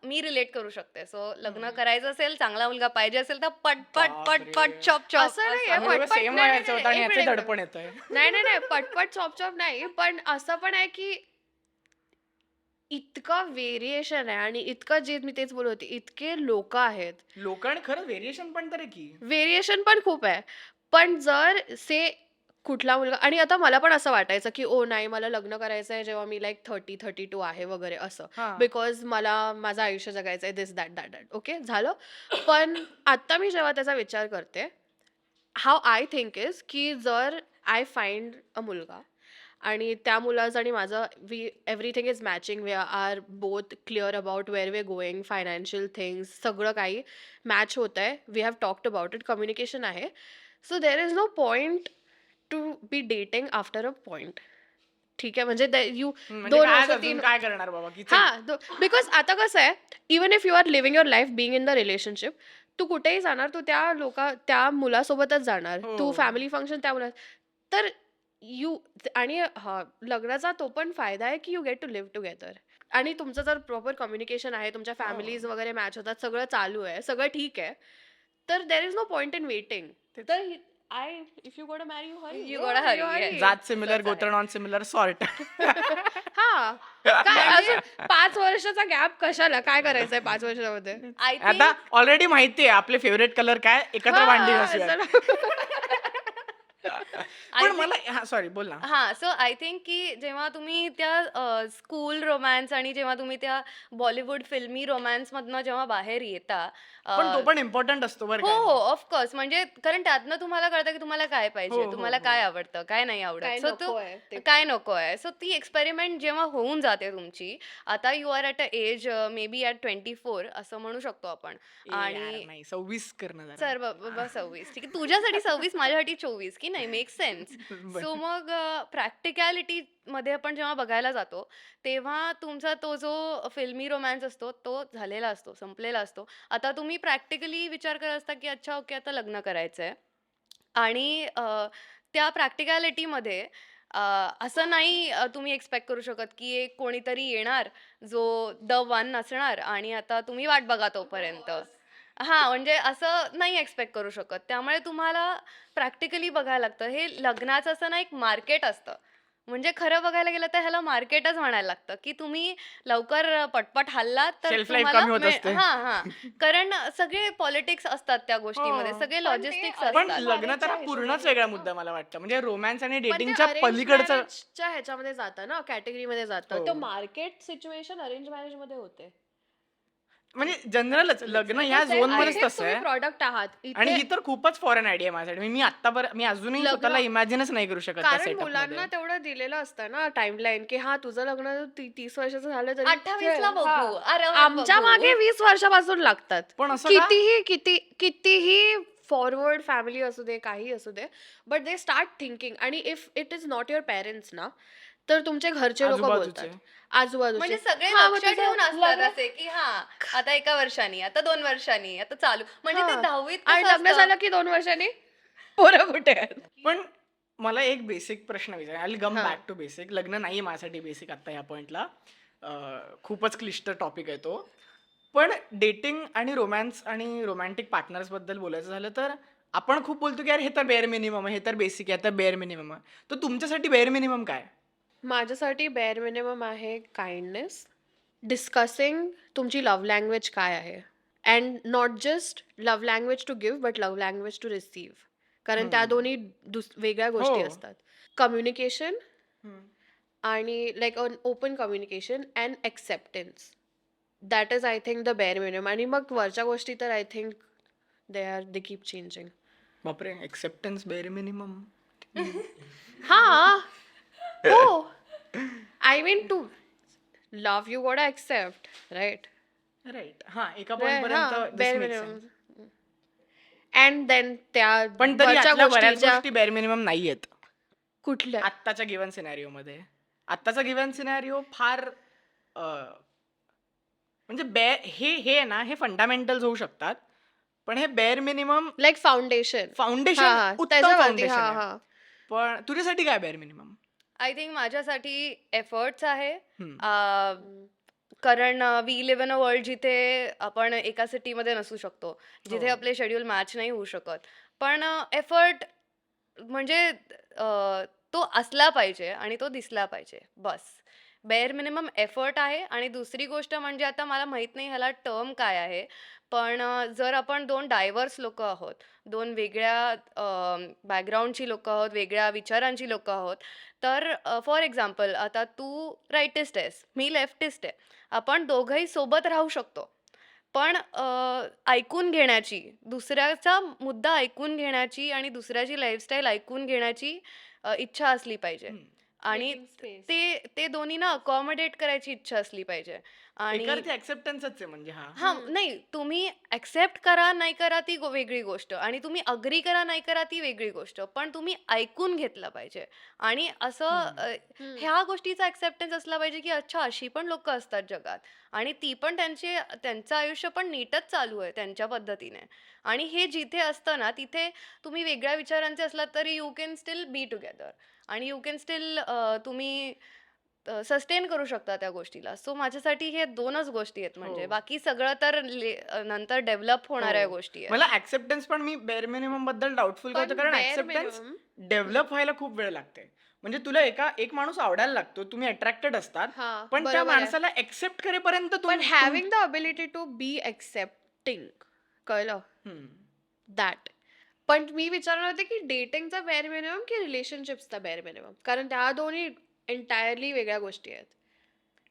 me relate करू शकते. सो लग्न करायचं असेल, चांगला मुलगा पाहिजे असेल तर पट पट पट बापरे. पट चॉप चॉप. असं नाहीये, आम्हाला पटपट सेम नाही, व्हायचं होतं आणि एक याचे मिनिट. दडपण येतंय. नाही, पटपट चॉप चॉप नाही, पण असं पण आहे की इतकं व्हेरिएशन आहे, आणि इतकं, जे मी तेच बोलत होते, इतके लोक आहेत, लोकांनी खरं व्हेरिएशन पण तर आहे की. व्हेरिएशन पण खूप आहे. पण जर कुठला मुलगा, आणि आता मला पण असं वाटायचं की ओ नाही, मला लग्न करायचं आहे जेव्हा मी लाईक 32 आहे वगैरे असं, हा. बिकॉज मला माझं आयुष्य जगायचं आहे, दिस दॅट दॅट दॅट, ओके झालं. पण आता मी जेव्हा त्याचा विचार करते, हाऊ आय थिंक इज की जर आय फाइंड अ मुलगा, आणि त्या मुलाचं आणि माझं everything is matching, we are both clear about where we going, financial things, सगळं काही मॅच होत आहे, we have talked about it, communication आहे. So there is no point to be dating after a point. ठीक आहे, म्हणजे यू म्हणजे 2 काय वर्ष अजून 3, काय करणार बाबा की चल. हा, बिकॉज आता कसं आहे, even if you are living your life being in the relationship, तू कुठेही जाणार, तू त्या मुलासोबतच जाणार, तू हो. फॅमिली फंक्शन त्या मुला, तर आणि लग्नाचा तो पण फायदा आहे की you get to live together. आणि तुमचं जर प्रॉपर कम्युनिकेशन आहे, तुमच्या फॅमिलीज हो. वगैरे मॅच होतात, सगळं चालू आहे, सगळं ठीक आहे, तर there is no point in waiting. तेच. तर if you gotta marry, you hurry. You gotta hurry, yes. जात सिमिलर, तसंच आहे. गोत्र नॉन सिमिलर, सॉर्ट. हा काय अजून 5 वर्षाचा गॅप कशाला, काय करायचंय 5 वर्षामध्ये? आय आता ऑलरेडी माहितीये आपले फेवरेट कलर काय, एकत्र भांडी घासूयात. पण मला सॉरी बोल ना. हा, सो आय थिंक की जेव्हा तुम्ही त्या स्कूल रोमॅन्स आणि जेव्हा तुम्ही त्या बॉलिवूड फिल्मी रोमॅन्स मधनं जेव्हा बाहेर येता, पण तो पण इम्पॉर्टंट असतो बरं हो का. हो ऑफकोर्स, म्हणजे कारण त्यातनं तुम्हाला कळतं की तुम्हाला काय हो, पाहिजे, हो, तुम्हाला हो. काय आवडतं, काय नाही आवडत. काय सो तो नकोय ते काय पण. नको आहे. सो ती एक्सपेरिमेंट जेव्हा होऊन जाते तुमची, आता you are at a age maybe at 24 असं म्हणू शकतो आपण. ए यार, आणि नाही 26 करणं जरा. सर बाबा 26 ठीक आहे, तुझ्यासाठी 26 माझ्यासाठी 24 की नाही, मेक सेन्स. बरं. सो मग प्रॅक्टिकॅलिटी मध्ये आपण जेव्हा बघायला जातो, तेव्हा तुमचा तो जो फिल्मी रोमॅन्स असतो तो झालेला असतो, संपलेला असतो. आता तुम्ही प्रॅक्टिकली विचार करत असता की अच्छा ओके आता लग्न करायचंय. आणि त्या प्रॅक्टिकॅलिटीमध्ये असं नाही तुम्ही एक्सपेक्ट करू शकत की एक कोणीतरी येणार जो द वन असणार आणि आता तुम्ही वाट बघा तोपर्यंत. हां, म्हणजे असं नाही एक्सपेक्ट करू शकत. त्यामुळे तुम्हाला प्रॅक्टिकली बघायला लागतं. हे लग्नाचं असं ना एक मार्केट असतं. म्हणजे खरं बघायला गेलं तर ह्याला मार्केटच म्हणायला लागतं, की तुम्ही लवकर पटपट हल्लात तर शेल्फ लाईफ तुम्हाला कमी होत असते. हां, हां. कारण सगळे पॉलिटिक्स असतात त्या गोष्टीमध्ये, हो. सगळे पण ते लॉजिस्टिक्स पण असतात. लग्न तर हा marriage च्या पूर्णच हिशोबाने वेगळा होतं. मुद्दा मला वाटतं. म्हणजे रोमॅन्स आणि पण ते डेटिंगच्या अरेंज पलीकडचं. मॅरेजच्या ह्याच्यामध्ये जातं ना, कॅटेगरीमध्ये जातं. हो. तो मार्केट सिच्युएशन अरेंज मॅरेज मध्ये होते. म्हणजे जनरलच लग्न ह्या Because झोन मध्येच इथेच तसं तुम्ही आहे. प्रॉडक्ट आहात आणि इथे. ही तर खूपच फॉरेन आयडिया माझ्यासाठी. मी अजूनही लग्न- स्वतःला इमॅजिनच नाही करू शकत त्या कारण सेटअप मुलांना मध्ये. तेवढं दिलेलं असतं ना टाइमलाईन, की हा तुझं लग्न 30 वर्षाचं झालं तरी 28 ला बघू, हा. आरामात आमच्या बघू. मागे 20 वर्षापासून लागतात. पण असं का? कितीही फॉरवर्ड फॅमिली असू दे, काही असू दे, बट दे स्टार्ट थिंकिंग. आणि if it is not your parents ना, तर तुमचे घरचे लोक आजूबाजूचे. बोलतात, आजूबाजूचे. म्हणजे सगळे हा, मग लक्ष तुझं ठेवून असतात लग्न- असे की हा आता 1 वर्षांनी, आता 2 वर्षांनी, आता चालू. म्हणजे ते हा. 10वीत आणि कसं लग्न असतं? झालं की 2 वर्षांनी पोरं कुठे आहेत? पण मला एक बेसिक प्रश्न विचार, आय गम हा. Back to basic. लग्न नाही माझ्यासाठी बेसिक आता ह्या पॉइंटला. खूपच क्लिष्ट टॉपिक आहे तो. पण डेटिंग आणि रोमॅन्स आणि रोमॅन्टिक पार्टनर्स बद्दल बोलायचं झालं तर आपण खूप बोलतो की यार हे तर बेअर मिनिमम आहे, हे तर बेसिक आहे, तर बेअर मिनिमम आहे. तर तुमच्यासाठी बेअर मिनिमम काय? माझ्यासाठी बेअर मिनिमम आहे काइंडनेस, डिस्कसिंग तुमची लव्ह लँग्वेज काय आहे, and not just love language to give but love language to receive. कारण त्या दोन्ही वेगळ्या गोष्टी हो. असतात. कम्युनिकेशन आणि like an open communication and acceptance, that is I think the bare minimum. आणि मग वरच्या गोष्टी तर I think they keep changing. बापरे, एक्सेप्टन्स बेअर मिनिमम. हा हो, I mean to love you गोट एक्सेप्ट, राईट? राईट. हा, एका पॉइंट पर्यंत this makes sense. And then त्या पण तरी वरच्या आतल्या गोष्टी बऱ्याच ज्या गोष्टी बेअर मिनिमम नाहीयेत कुठल्या आत्ताच्या गिव्हन सिनॅरिओ मध्ये. आत्ताचा गिव्हन सिनॅरिओ फार म्हणजे हे ना, हे फंडामेंटल्स होऊ शकतात, पण हे bare minimum like foundation. Foundation, उत्तम त्याच्यावरती फाउंडेशन हा आहे. हा. पण तुझ्यासाठी काय बेअर मिनिमम? आय थिंक माझ्यासाठी एफर्ट्स आहे. कारण we live in a world जिथे आपण एका सिटीमध्ये नसू शकतो, जिथे हो. आपले शेड्यूल मॅच नाही होऊ शकत. पण एफर्ट म्हणजे तो असला पाहिजे आणि तो दिसला पाहिजे, बस. बेअर मिनिमम एफर्ट आहे. आणि दुसरी गोष्ट म्हणजे आता मला माहित नाही ह्याला टर्म काय आहे, पण जर आपण 2 डायव्हर्स लोक आहोत, 2 वेगळ्या बॅकग्राऊंडची लोक आहोत, वेगळ्या विचारांची लोक आहोत, तर फॉर एक्झाम्पल आता तू राईटिस्ट आहेस, मी लेफ्टिस्ट आहे, आपण दोघंही सोबत राहू शकतो. पण ऐकून घेण्याची, दुसऱ्याचा मुद्दा ऐकून घेण्याची आणि दुसऱ्याची लाईफस्टाईल ऐकून घेण्याची इच्छा असली पाहिजे. आणि Making space. ते दोन्ही ना अकॉमोडेट करायची इच्छा असली पाहिजे. आणि एकार्थी ऍक्सेप्टन्सच आहे म्हणजे हा. हां, नाही तुम्ही एक्सेप्ट करा, नाही करा ती वेगळी गोष्ट आणि तुम्ही अग्री करा, नाही करा ती वेगळी गोष्ट. पण तुम्ही ऐकून घेतलं पाहिजे आणि असं ह्या गोष्टीचा एक्सेप्टन्स असला पाहिजे, की अच्छा अशी पण लोकं असतात जगात आणि ती पण त्यांचं आयुष्य पण नीटच चालू आहे त्यांच्या पद्धतीने. आणि हे जिथे असतं ना, तिथे तुम्ही वेगळ्या विचारांचे असलात तरी you can still be together आणि यू कॅन स्टिल तुम्ही सस्टेन करू शकता त्या गोष्टीला. सो माझ्यासाठी हे 2च गोष्टी आहेत म्हणजे. हो. बाकी सगळं तर नंतर डेव्हलप होणाऱ्या हो. गोष्टी आहेत. मला ऍक्सेप्टन्स पण मी बेअर मिनिमम बद्दल डाऊटफुल पण करतो कारण bare ऍक्सेप्टन्स minimum डेव्हलप व्हायला खूप वेळ लागते. म्हणजे तुला एक माणूस आवडायला लागतो, तुम्ही अट्रॅक्टेड असतात, हा पण त्या बरोबर आहे. माणसाला एक्सेप्ट करेपर्यंत पण having the ability to be accepting कळलं दॅट. पण मी विचारणार होते की डेटिंगचा बेअर मिनिमम की रिलेशनशिप्सचा बेअर मिनिमम, कारण त्या दोन्ही एंटायरली वेगळ्या गोष्टी आहेत.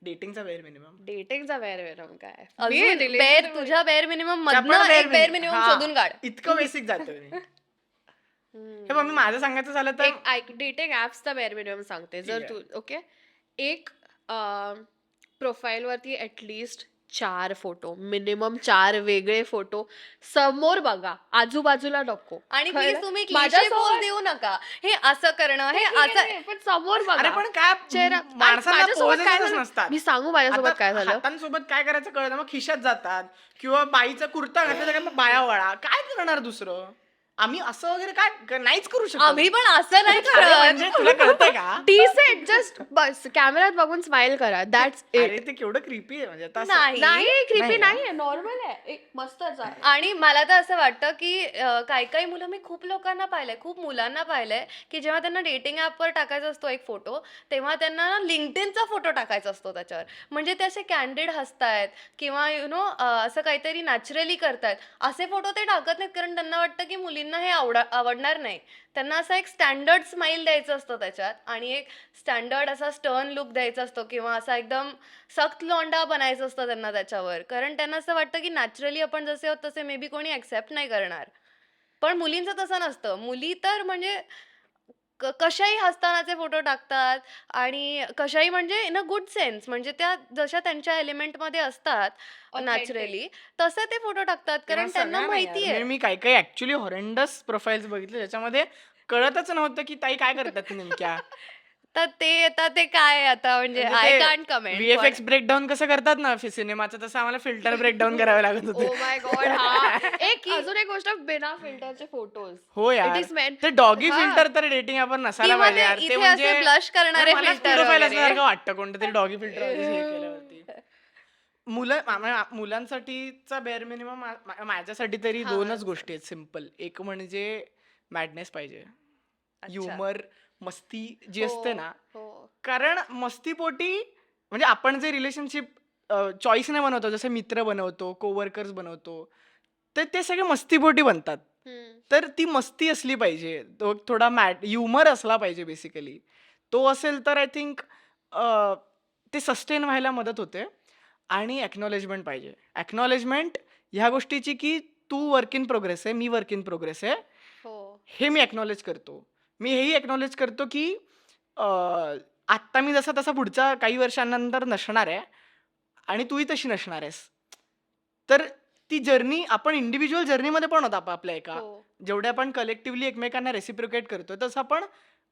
डेटिंगचा बेअर मिनिमम. डेटिंगचा बेअर मिनिमम काय मी अजून relationship तुझ्या बेअर मिनिमम त्या मधनं पण bare एक बेअर minimum. मिनिमम हा, शोधून काढ. इतकं बेसिक जातोय मी. हम्म. हे बघ मी माझं सांगायचं झालं तर एक ऐक डेटिंग ऍप्सचा बेअर मिनिमम सांगते. ठीक जर आहे. तू ओके एक प्रोफाईल वरती ऍटलिस्ट 4 फोटो मिनिमम 4 वेगळे फोटो समोर बघा, आजूबाजूला नको. आणि कळलं? प्लीज तुम्ही क्लिशे माझ्यासोबत- पोज देऊ नका. हे असं करणं, हे ठीक आहे, असं ठीक आहे, पण समोर अरे बघा पण काय चेहरा. माणसांना माझ्यासोबत काय पोजेसच झालं? नसतात. मी सांगू माझ्यासोबत आता काय झालं. हातांसोबत काय करायचं कळलं मग खिशात जातात किंवा बाईचा कुर्ता घातला त्याच्यात मग बाया वळा काय करणार दुसरं. आम्ही असं वगैरे काय नाहीच करू शकत. आम्ही पण असं नाही अरे म्हणजे करत. तुला कळतंय का डिसेंट जस्ट बस कॅमेऱ्यात बघून स्माइल करा, दॅट्स अरे इट. ते केवढं क्रिपी आहे म्हणजे आता असं- नाही. नाही क्रिपी नाही. नाहीये, नॉर्मल आहे, एक मस्तच आहे. आणि मला तर असं वाटतं की काही काही मुलं, मी खूप लोकांना पाहिलंय, खूप मुलांना पाहिलंय की जेव्हा त्यांना डेटिंग ॲपवर टाकायचा असतो एक फोटो, तेव्हा त्यांना लिंक्डइनचा फोटो टाकायचा असतो त्याच्यावर. म्हणजे ते असे कॅन्डिड हसतायत किंवा असं काहीतरी नॅचरली करतायत असे फोटो ते टाकत नाहीत, कारण त्यांना वाटतं की मुलींना हे आवडणार नाही. त्यांना असा एक स्टँडर्ड स्माइल द्यायचं असतं त्याच्यात आणि एक स्टँडर्ड असा स्टर्न लुक द्यायचा असतो किंवा असा एकदम सख्त लोंडा बनायचं असतं त्यांना त्याच्यावर, कारण त्यांना असं वाटतं की नॅचरली आपण जसे आहोत तसे मे बी कोणी ॲक्सेप्ट नाही करणार. पण मुलींचं तसं नसतं. मुली तर म्हणजे कशाही हसतानाचे फोटो टाकतात आणि कशाही म्हणजे इन अ गुड सेन्स, म्हणजे त्या जशा त्यांच्या एलिमेंटमध्ये असतात नॅचरली तसे ते फोटो टाकतात, कारण त्यांना माहिती आहे. मी काही काही ऍक्च्युली हॉरेंडस प्रोफाईल्स बघितले ज्याच्यामध्ये कळतच नव्हतं की ताई काय करतात नेमक्या. तर ते काय आता म्हणजे I can't comment. VFX breakdown कसं करतात ना सिनेमाचं, तसं आम्हाला फिल्टर ब्रेकडाऊन करावे लागत ओ होते. माय गॉड. हा एक अजून एक गोष्ट, बिना फिल्टरचे फोटोज. हो यार, It is meant- ते डॉगी हा. फिल्टर तर डेटिंग आपण नसायला किंवा पाहिजे ते यार. इथे असे blush करणारे filter प्रोफाईल वगैरे. असल्यासारखं वाटतं कोणतं तरी डॉगी फिल्टर केल्यावरती. मुलांसाठीचा बेअर मिनिमम माझ्यासाठी तरी हा, 2च सांग. गोष्टी आहेत सिम्पल. एक म्हणजे मॅडनेस पाहिजे, ह्युमर, मस्ती जी असते ना. हो. कारण मस्तीपोटी म्हणजे आपण जे रिलेशनशिप चॉईसने बनवतो, जसे मित्र बनवतो, कोवर्कर्स बनवतो, तर ते सगळे मस्तीपोटी बनतात. हम्म. तर ती मस्ती असली पाहिजे, तो थोडा ह्युमर असला पाहिजे बेसिकली. तो असेल तर आय थिंक ते सस्टेन व्हायला मदत होते. आणि एक्नॉलेजमेंट पाहिजे. एक्नॉलेजमेंट ह्या गोष्टीची की तू वर्क इन प्रोग्रेस आहे, मी वर्क इन प्रोग्रेस आहे, हो. हे मी एक्नॉलेज करतो. मी हेही एक्नॉलेज करतो की आत्ता मी जसा तसा पुढच्या काही वर्षांनंतर नसणार आहे आणि तूही तशी नसणार आहेस. तर ती जर्नी आपण इंडिव्हिज्युअल जर्नीमध्ये पण होता आपल्या एका, हो. जेवढे आपण कलेक्टिव्हली एकमेकांना रेसिप्रोकेट करतोय तसं आपण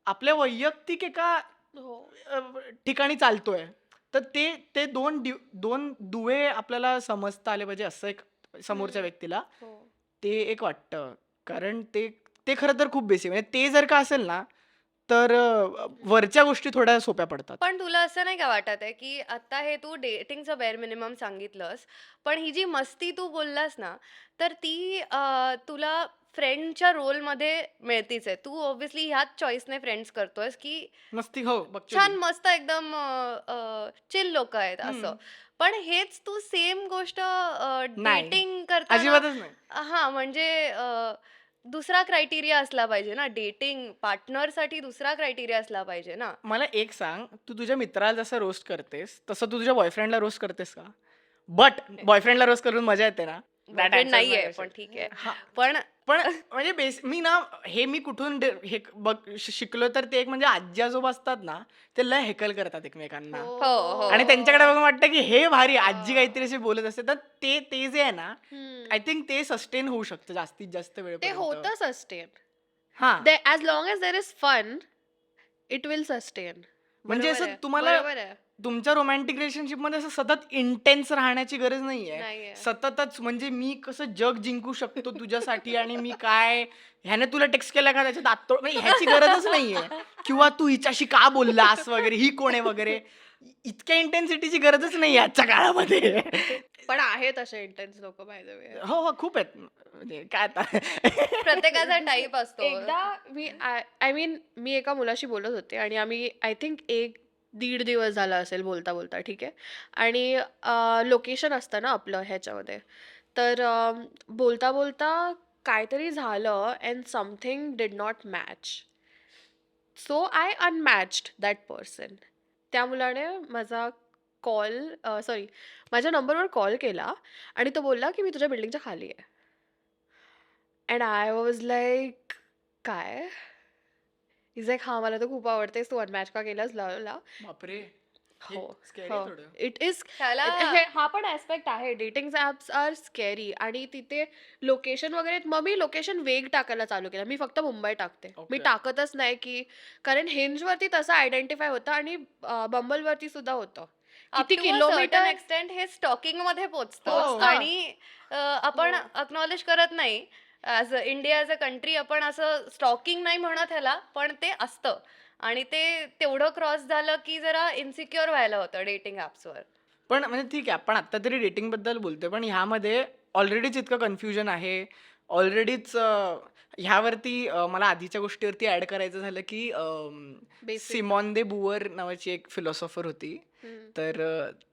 आपल्या वैयक्तिक एका हो. ठिकाणी चालतोय. तर ते दोन दुवे आपल्याला समजता आले पाहिजे असं एक समोरच्या व्यक्तीला. हो. ते एक वाटतं, कारण ते खरं तर खूप बेसिक, म्हणजे ते जर का असेल ना तर वरच्या गोष्टी थोड्या सोप्या पडतात. पण तुला असं नाही का वाटत आहे की आता हे तू डेटिंगचं बेअर मिनिमम सांगितलंस, पण ही जी मस्ती तू बोललास ना, तर ती तुला फ्रेंडच्या रोलमध्ये मिळतीच आहे. तू ऑब्व्हियसली ह्याच चॉईसने फ्रेंड्स करतोयस की मस्ती हो बघतो छान मी. मस्त एकदम चिल लोक आहेत असं. पण हेच तू सेम गोष्ट नाही. डेटिंग करताना अजिबातच नाही. हा म्हणजे दुसरा क्रायटेरिया असला पाहिजे ना, डेटिंग पार्टनरसाठी दुसरा क्रायटेरिया असला पाहिजे ना. मला एक सांग, तू तुझ्या मित्राला जसं रोस्ट करतेस तसं तू तुझ्या बॉयफ्रेंडला रोस्ट करतेस का? बट बॉयफ्रेंडला रोस्ट करून मजा येते ना. That Boyfriend answers my नाहीये question. पण ठीक आहे. हा. पण पण म्हणजे मी ना हे मी कुठून हे शिकलो तर ते एक म्हणजे आजी आजोबा असतात ना ते लय हेकल करतात एकमेकांना हो हो, हो. आणि त्यांच्याकडे बघून वाटतं की हे भारी आजी हा. काहीतरी असे बोलत असते तर ते ते जे आहे ना हम्म. आय थिंक ते सस्टेन होऊ शकतं जास्तीत जास्त ते वेळेपर्यंत. होतं सस्टेन. हा as long as there is fun it will sustain. म्हणजे बरोबर असं आहे, तुम्हाला बरोबर आहे. तुमच्या रोमॅन्टिक रिलेशनशिप मध्ये असं सतत इंटेन्स राहण्याची गरज नाहीये. नाहीये. सततच म्हणजे मी कसं जग जिंकू शकतो तुझ्यासाठी आणि मी काय ह्याने तुला टेक्स्ट केला का त्याच्यात आत्तो नाही ह्याची गरजच नाहीये किंवा तू हिच्याशी का बोललास वगैरे ही कोण आहे वगैरे इतक्या इंटेन्सिटीची गरजच नाही आजच्या काळामध्ये. पण आहेत असे इंटेन्स लोक बाय द वे. हो हो खूप आहेत म्हणजे काय आता. प्रत्येकाचा टाईप असतो. एकदा आय मीन मी एका मुलाशी बोलत होते आणि आम्ही आय थिंक 1-1.5 दिवस झाला असेल बोलता बोलता, ठीक आहे. आणि लोकेशन असतं ना आपलं ह्याच्यामध्ये, तर बोलता बोलता काहीतरी झालं and something did not match. So I unmatched that person. त्या मुलाने माझ्या नंबरवर कॉल केला आणि तो बोलला की मी तुझ्या बिल्डिंगच्या खाली आहे. अँड आय वॉज लाईक काय? इज लाईक हा मला तर खूप आवडतेस, तू अनमॅच का केलास ला. बापरे हो स्कॅरी हो थोडं. It is. त्याला हा पण ऍस्पेक्ट आहे. डेटिंग ॲप्स आर स्कॅरी आणि तिथे लोकेशन वगैरे. मग मी लोकेशन वेग टाकायला चालू केलं. मी फक्त मुंबई टाकते. मी Okay. टाकतच नाही की, कारण हिंजवरती तसं आयडेंटिफाय होतं आणि बंबलवरती सुद्धा होतं किती सर्टन किलोमीटर. एक्सटेंट हे स्टॉकिंग मध्ये पोहोचतं हो. आणि आपण हो. अक्नॉलेज करत नाही. As India as a country आपण असं स्टॉकिंग नाही म्हणत ह्याला, पण ते असतं आणि ते तेवढं क्रॉस झालं की जरा इन्सिक्युअर व्हायला होतं डेटिंग ॲप्सवर. पण म्हणजे ठीक आहे आपण आता तरी डेटिंग बद्दल बोलतोय पण ह्यामध्ये ऑलरेडीच इतकं कन्फ्युजन आहे ऑलरेडीच ह्यावरती मला आधीच्या गोष्टीवरती ऍड करायचं झालं की Basic. सिमॉन दे बुअर नावाची एक फिलॉसॉफर होती. हम्म. तर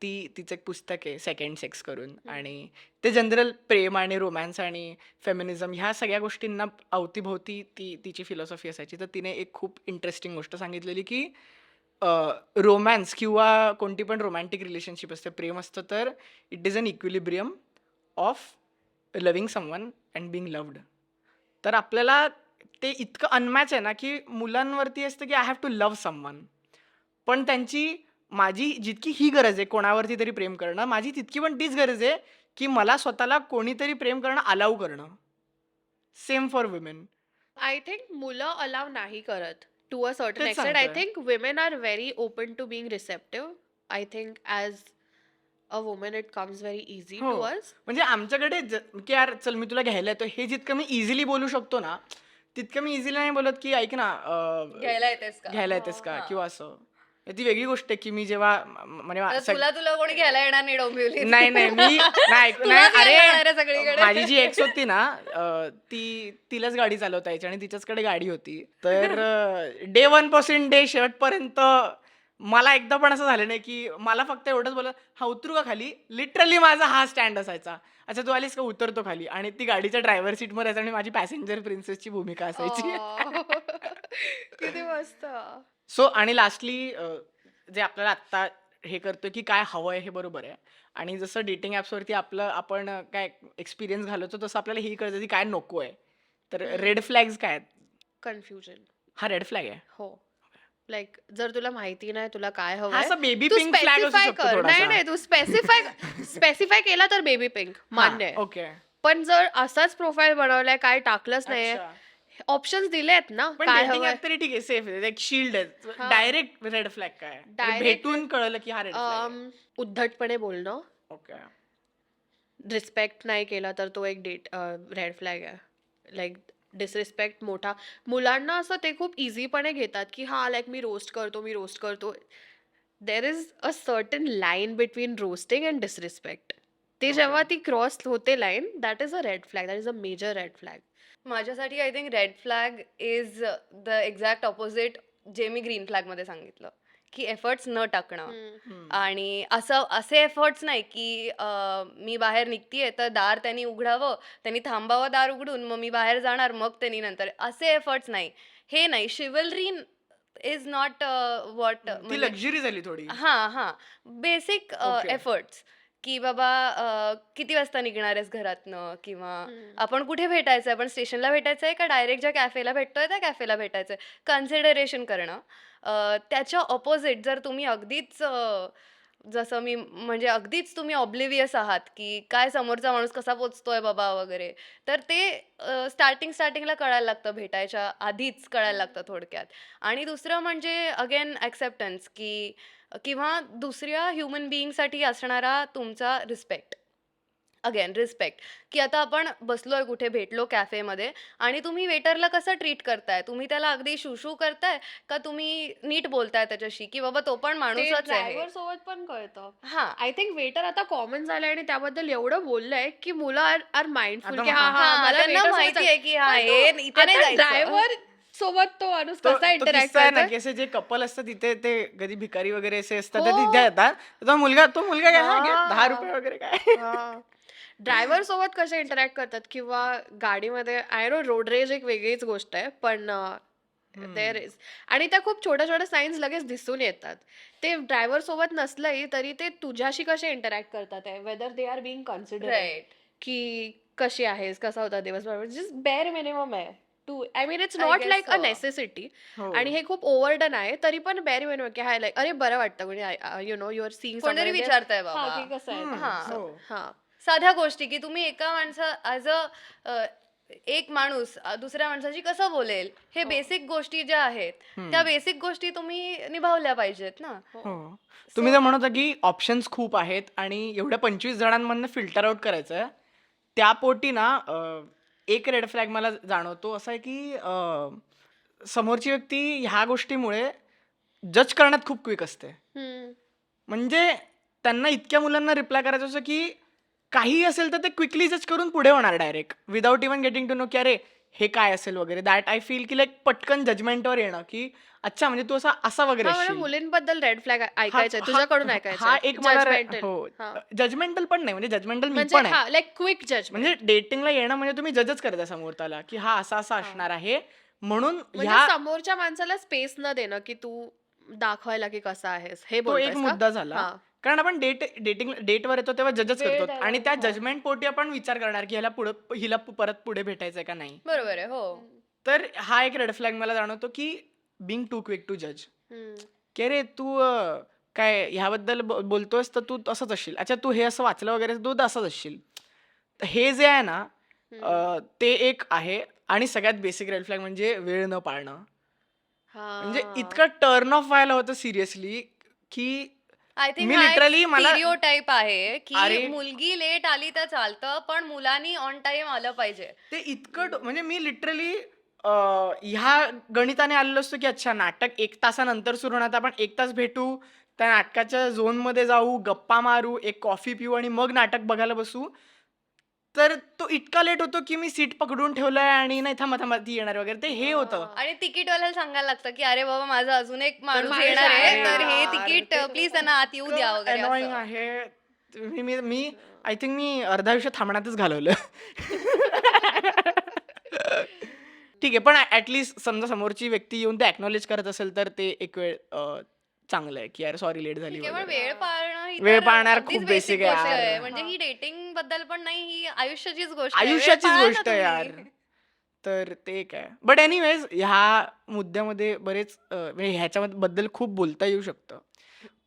तिचं एक पुस्तक आहे सेकंड सेक्स करून आणि ते जनरल प्रेम आणि रोमॅन्स आणि फेमिनिझम ह्या सगळ्या गोष्टींना अवतीभोवती तिची फिलॉसॉफी असायची. तर तिने एक खूप इंटरेस्टिंग गोष्ट सांगितलेली की रोमॅन्स किंवा कोणती पण रोमॅन्टिक रिलेशनशिप असते प्रेम असतं तर it is an equilibrium of loving someone and being loved. तर आपल्याला ते इतकं अनमॅच आहे ना की मुलांवरती असतं की I have to love someone पण त्यांची माझी जितकी ही गरज आहे कोणावरती तरी प्रेम करणं माझी तितकी पण तीच गरज आहे की मला स्वतःला कोणीतरी प्रेम करणं अलाव करणं. Same for women. I think मुलं अलाव नाही करत टू अ सर्टन तेच एक्सटेंट. आय सांगतोय. Think women are very open to being receptive. I think as a woman it comes very easy हो टू अस. म्हणजे आमच्याकडे की यार चल मी तुला घ्यायला येतो हे जितकं मी इझिली बोलू शकतो ना तितकं मी इझिली नाही बोलत की ऐक ना घ्यायला येतेस का? घ्यायला येतेस हो, का हां. किंवा असं. ती वेगळी गोष्ट आहे की मी जेव्हा म्हणजे आता तुला कोणी घ्यायला येणार नाही डोंबिवलीत. नाही नाही मी नाही तुलाच अरे घ्यायला येणार आहे सगळीकडे. माझी जी एक्स होती ना तिलाच गाडी चालवता यायची आणि तिच्याचकडे गाडी होती तर डे 1 पासून डे शेवटपर्यंत मला एकदा पण असं झालं नाही की मला फक्त एवढंच बोलत हा उतरू का खाली लिटरली माझा हा स्टँड असायचा. अच्छा तू आलीस का उतरतो खाली आणि ती गाडीच्या ड्रायव्हर सीटमध्ये असायची आणि माझी पॅसेंजर प्रिन्सेसची भूमिका असायची. किती मस्त. सो आणि लास्टली जे आपल्याला आत्ता हे करतोय की काय हवंय हे बरोबर आहे आणि जसं डेटिंग ॲप्सवरती आपण काय एक्सपिरियन्स घालवतो तसं आपल्याला हे कळतं की काय नको आहे. तर रेड फ्लॅग्स काय आहेत? कन्फ्युजन. हा रेड फ्लॅग आहे. हो. लाईक जर तुला माहिती नाही तुला काय हा हवंय असा बेबी तू पिंक फ्लॅग असू स्पेसिफाय शकतो कर. नाही थोडासा. नाही तू स्पेसिफाय केला तर बेबी पिंक मान्य आहे. ओके पण जर असाच प्रोफाइल बनवलाय काय टाकलंच नाहीये अच्छा. ऑप्शन्स दिले आहेत ना पण काय डेटिंग हवंय. ॲप तरी ठीक आहे सेफ आहे एक शील्ड आहे. हा. डायरेक्ट रेड फ्लॅग काय आहे? म्हणजे Direct भेटून कळलं की हा रेड फ्लॅग आहे. उद्धटपणे बोलणं, ओके रिस्पेक्ट नाही केला तर तो एक रेड फ्लॅग आहे. लाईक डिसरिस्पेक्ट मोठा. मुलांना असं ते खूप इझीपणे घेतात की हा लाईक मी रोस्ट करतो. There is a certain line between roasting and disrespect. ते जेव्हा ती क्रॉस होते line that is a red flag. That is a major red flag. माझ्यासाठी I think red flag is the exact opposite जे मी ग्रीन फ्लॅग मध्ये सांगितलं की एफर्ट्स न टाकणं आणि असे एफर्ट्स नाही की मी बाहेर निघतीये तर दार त्यांनी उघडावं, त्यांनी थांबावं दार उघडून, मग मी बाहेर जाणार मग त्यांनी नंतर, असे एफर्ट्स नाही. हे नाही. शिवलरी इज नॉट व्हॉट ती लक्झरी झाली थोडी. हां बेसिक Okay. एफर्ट्स की बाबा किती वाजता निघणार आहेस घरातनं, किंवा हम्म. आपण कुठे भेटायचंय, आपण स्टेशनला भेटायचंय का डायरेक्ट ज्या कॅफेला भेटतोय त्या कॅफेला भेटायचंय, कन्सिडरेशन करणं. त्याच्या ऑपोजिट जर तुम्ही अगदीच जसं मी म्हणजे अगदीच तुम्ही ऑब्लिव्हियस आहात की काय समोरचा माणूस कसा पोचतोय बाबा वगैरे, तर ते स्टार्टिंगला कळायला लागतं, भेटायच्या आधीच कळायला लागतं थोडक्यात. आणि दुसरं म्हणजे अगेन ॲक्सेप्टन्स की किंवा दुसऱ्या ह्युमन बिईंगसाठी असणारा तुमचा रिस्पेक्ट. अगेन रिस्पेक्ट, की आता आपण बसलोय कुठे, भेटलो कॅफेमध्ये, आणि तुम्ही वेटरला कसं ट्रीट करताय, तुम्ही त्याला अगदी शू करताय का तुम्ही नीट बोलताय त्याच्याशी, की बाबा तो पण ते माणूसच आहे. ड्रायव्हर सोबत पण कळतं. हा आय थिंक वेटर आता कॉमन झालंय आणि त्याबद्दल एवढं बोललंय की मुलं आर माइंडफुल आता की हा हा- हा हा मला त्यांना वेटर माहिती आहे की हा पण हे इथे नाही जायचं. ड्रायव्हर सोबत तो माणूस तो कसा तो इंटरॅक्ट किस्सा आहे ना, करतोय. की असे जे कपल असतात तिथे ते कधी भिकारी वगैरे असे असतात, ते हो. तिथे येतात. तो मुलगा काय, हा घे, हा. 10 रुपये वगैरे काय. ड्रायव्हर सोबत कसे इंटरॅक्ट करतात किंवा गाडीमध्ये आय नो रोड रेज एक वेगळीच गोष्ट आहे पण देअर इज. आणि त्या खूप छोट्या छोट्या साईन्स लगेच दिसून येतात. ते ड्रायव्हर सोबत नसलंही तरी ते तुझ्याशी कसे इंटरॅक्ट करतात आहे, whether they are being consider right. की कशी आहेस, कसा होता दिवसभर, जस्ट बेअर मिनिमम आहे too. I mean it's I not guess like a so. Necessity. हो. आणि हे खूप ओव्हरडन आहे तरी पण बेअर मिनिमम की हाय लाईक अरे बरं वाटतं म्हणजे you know you are seeing कोणतरी विचारतंय हा बाबा. की कसं आहे हम्म, हा. तुमचं? हो. हा साध्या गोष्टी की तुम्ही एका माणसा ॲज अ एक माणूस दुसऱ्या माणसाशी कसं बोलेल, हे हो. बेसिक गोष्टी ज्या आहेत हम्म. त्या बेसिक गोष्टी तुम्ही निभावल्या पाहिजेत ना. हो. तुम्ही जर म्हणत होता की ऑप्शन्स खूप आहेत आणि एवढ्या 25 जणांमधनं फिल्टर आउट करायचं आहे, त्या पोटी ना एक रेड फ्लॅग मला जाणवतो असा आहे की समोरची व्यक्ती ह्या गोष्टीमुळे जज करण्यात खूप क्विक असते. हम्म. म्हणजे त्यांना इतक्या मुलांना रिप्लाय करायचं असं की काही असेल तर ते क्विकली जज करून पुढे होणार direct without even getting to know की अरे हे काय असेल वगैरे. दॅट आय फील की लाईक पटकन जजमेंटवर येणं की अच्छा म्हणजे तू असा वगैरे हा मला असशील. मुलींबद्दल रेड फ्लॅग ऐकायचंय, हा- तुझ्याकडून हा ऐकायचंय. एक मला Judgmental. हो हा. जजमेंटल पण नाही, म्हणजे जजमेंटल मी म्हणजे पण आहे. हा लाईक क्विक जजमेंट. म्हणजे डेटिंगला येणं म्हणजे तुम्ही जजच करता समोरच्याला की हा असा असणार आहे म्हणून म्हणजे ह्या समोरच्या माणसाला स्पेस न देणं की तू दाखवायला की कसा आहेस हे तो एक बोलतोयस का? मुद्दा झाला. हा. कारण आपण डेटवर येतो तेव्हा जजच वेळ करतो द्यायला, आणि त्या हा. जजमेंट पोटी आपण विचार करणार की हिला परत पुढे भेटायचंय का नाही. बरोबर आहे. हो. तर हा एक रेड फ्लॅग मला जाणवतो की बिंग टू क्विक टू जज. हम्म. की अरे तू काय ह्याबद्दल बोलतोयस तर तू असंच असशील. अच्छा तू हे असं वाचलं वगैरे तू तर असंच असशील. तर हे जे आहे ना ते एक आहे. आणि सगळ्यात बेसिक रेड फ्लॅग म्हणजे वेळ न पाळणं. म्हणजे हा. इतकं टर्न ऑफ व्हायला होतं सिरियसली की आय थिंक मी हा literally मला- टाईप आहे की अरे- मुलगी लेट आली तर चालतं पण मुलांनी ऑन टाइम आलं पाहिजे. ते इतकं म्हणजे मी लिटरली ह्या गणिताने आलेलो असतो की अच्छा नाटक 1 तासानंतर सुरू होणार, तर आपण 1 तास भेटू, त्या नाटकाच्या झोनमध्ये जाऊ, गप्पा मारू, एक कॉफी पिऊ आणि मग नाटक बघायला बसू. तर तो इतका लेट होतो की मी सीट पकडून ठेवलंय आणि नाही थांबा ती येणार वगैरे, ते हे होतं. आणि तिकीटवाल्याला सांगायला लागतं की अरे बाबा माझा अजून एक माणूस माणूस येणार आहे आहे तर हे यार, तिकीट ते प्लीज त्यांना आत येऊ द्या वगैरे अनॉइंग असं. आहे. मी आय थिंक मी अर्धा आयुष्य थांबण्यातच घालवलं. ठीक आहे, पण ऍटलीस्ट समजा समोरची व्यक्ती येऊन ते अॅक्नॉलेज करत असेल तर ते एक वेळ चांगलं आहे की यार सॉरी लेट झाली केवळ वगैरे. वेळ पाळणं ही वेळ तर पाळणार अगदीच खूप basic basic आहे गोष्ट यार. आहे. म्हणजे हा. ही डेटिंग बद्दल पण नाही, ही आयुष्याचीच गोष्ट आहे. वेळ आयुष्याचीच पाळा ना गोष्ट आहे यार. तुम्ही. तर ते काय, बट एनिवेज ह्या मुद्द्यामध्ये बरेच म्हणजे ह्याच्यामध्ये बद्दल खूप बोलता येऊ शकतं.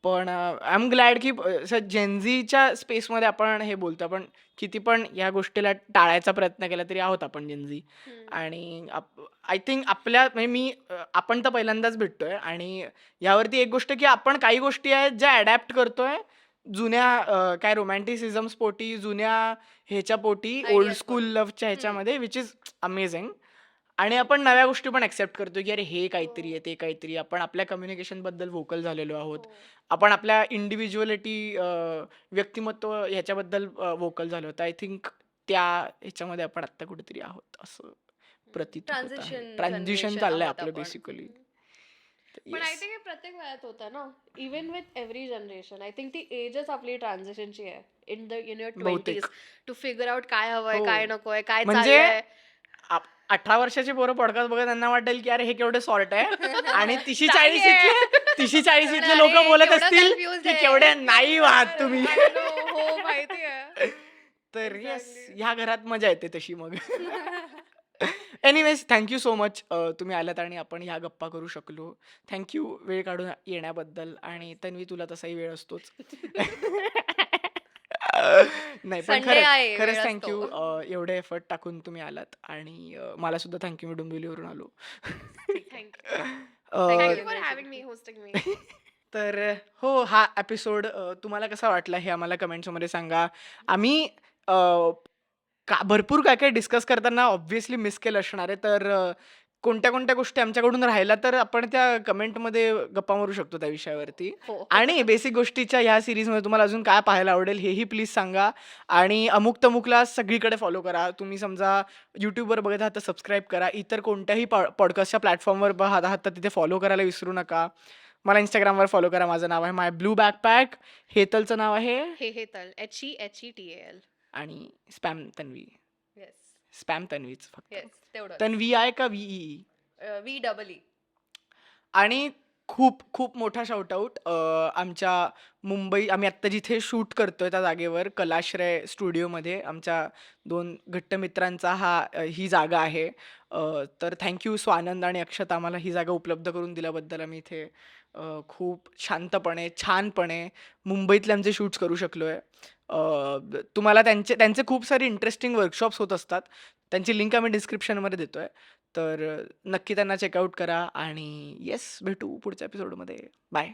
पण आय एम ग्लॅड की जेनझीच्या स्पेसमध्ये आपण हे बोलतो. आपण किती पण या गोष्टीला टाळायचा प्रयत्न केला तरी आहोत आपण जेनझी. आणि आय थिंक आपल्या म्हणजे आपण तर पहिल्यांदाच भेटतोय आणि यावरती एक गोष्ट की आपण काही गोष्टी आहेत ज्या अडॅप्ट करतोय जुन्या काय रोमॅन्टिसिझम्स पोटी, जुन्या ह्याच्या पोटी, ओल्ड Ideas स्कूल पोटी. लव्हच्या ह्याच्यामध्ये, विच इज अमेझिंग. आणि आपण नव्या गोष्टी पण ऍक्सेप्ट करतो की अरे हे काहीतरी आहे, ते काहीतरी. आपण आपल्या कम्युनिकेशन बद्दल व्होकल झालेलो आहोत. आपण आपल्या इंडिव्हिज्युअलिटी व्यक्तिमत्व ह्याच्याबद्दल व्होकल झालो आहोत. आय थिंक त्या ह्याच्यामध्ये आपण आत्ता कुठेतरी आहोत असं प्रतीत होत आहे. Transition ट्रान्झिशन generation चाललंय आहोत आपलं आपण. बेसिकली. पण आय थिंक हे प्रत्येक वयात होतं ना, even with every generation. I think ती एजच आपली ट्रान्झिशनची आहे इन युअर बहुतेक. 20s टू फिगर आउट काय हवंय, हो. काय नकोय, काय म्हणजे चाललंय. 18 वर्षाची पोरं पॉडकास्ट बघत त्यांना वाटेल की अरे हे केवढे सॉर्ट आहे आणि 30 नाहीये. 40 इथले लोक अरे, बोलत केवढं असतील confused की आहे. केवढे नाही वाहत तुम्ही. I know. हो माहितीये. तर येस, Exactly. ह्या घरात मजा येते तशी मग. Anyways thank you so much तुम्ही आलात आणि आपण ह्या गप्पा करू शकलो. थँक यू वेळ काढून येण्याबद्दल आणि तन्वी तुला तसाही वेळ असतोच. नाही पण संडे आहे, खरंच वेळ थँक असतो. यू एवढे एफर्ट टाकून तुम्ही आलात आणि मला सुद्धा थँक यू मी डोंबिवलीवरून आलो. Thank you. Thank Thank you, you a, for Indrajit. having me, hosting me. तर हो हा एपिसोड तुम्हाला कसा वाटला हे आम्हाला कमेंट्समध्ये सांगा. आम्ही अ, भरपूर काय काय डिस्कस करताना ऑब्व्हियसली मिस केलं असणार आहे. तर कोणत्या कोणत्या गोष्टी आमच्याकडून राहिल्या तर आपण त्या कमेंटमध्ये गप्पा मारू शकतो त्या विषयावरती. हो. आणि बेसिक गोष्टीच्या ह्या सिरीजमध्ये तुम्हाला अजून काय पाहायला आवडेल हेही प्लीज सांगा. आणि अमुक तमुकला सगळीकडे फॉलो करा. तुम्ही समजा यूट्यूबवर बघत आहात तर सबस्क्राईब करा. इतर कोणत्याही पॉडकास्टच्या प्लॅटफॉर्मवर पाहत आहात तर तिथे फॉलो करायला विसरू नका. मला इंस्टाग्रामवर फॉलो करा. माझं नाव आहे माय ब्लू बॅकपॅक. हेतलचं नाव आहे Hetal. HETAL. आणि स्पॅम तन्वी. येस स्पॅम तन्वीच फक्त. येस तेवढंच तन्वी आहे का व्हीई? VEE. आणि खूप खूप मोठा शाउटआउट आमच्या आम्ही आत्ता जिथे शूट करतोय त्या जागेवर कलाश्रय स्टुडिओमध्ये आमच्या 2 घट्ट मित्रांचा ही जागा आहे. तर थँक स्वानंद आणि अक्षत आम्हाला ही जागा उपलब्ध करून दिल्याबद्दल. आम्ही इथे खूप शांतपणे, छानपणे मुंबईतले आमचे शूट्स करू शकलोय. तुम्हाला त्यांचे त्यांचे खूप सारे इंटरेस्टिंग वर्कशॉप्स होत असतात. त्यांची लिंक आम्ही डिस्क्रिप्शनमध्ये देतोय. तर नक्की त्यांना चेकआउट करा आणि येस भेटू पुढच्या एपिसोडमध्ये. बाय.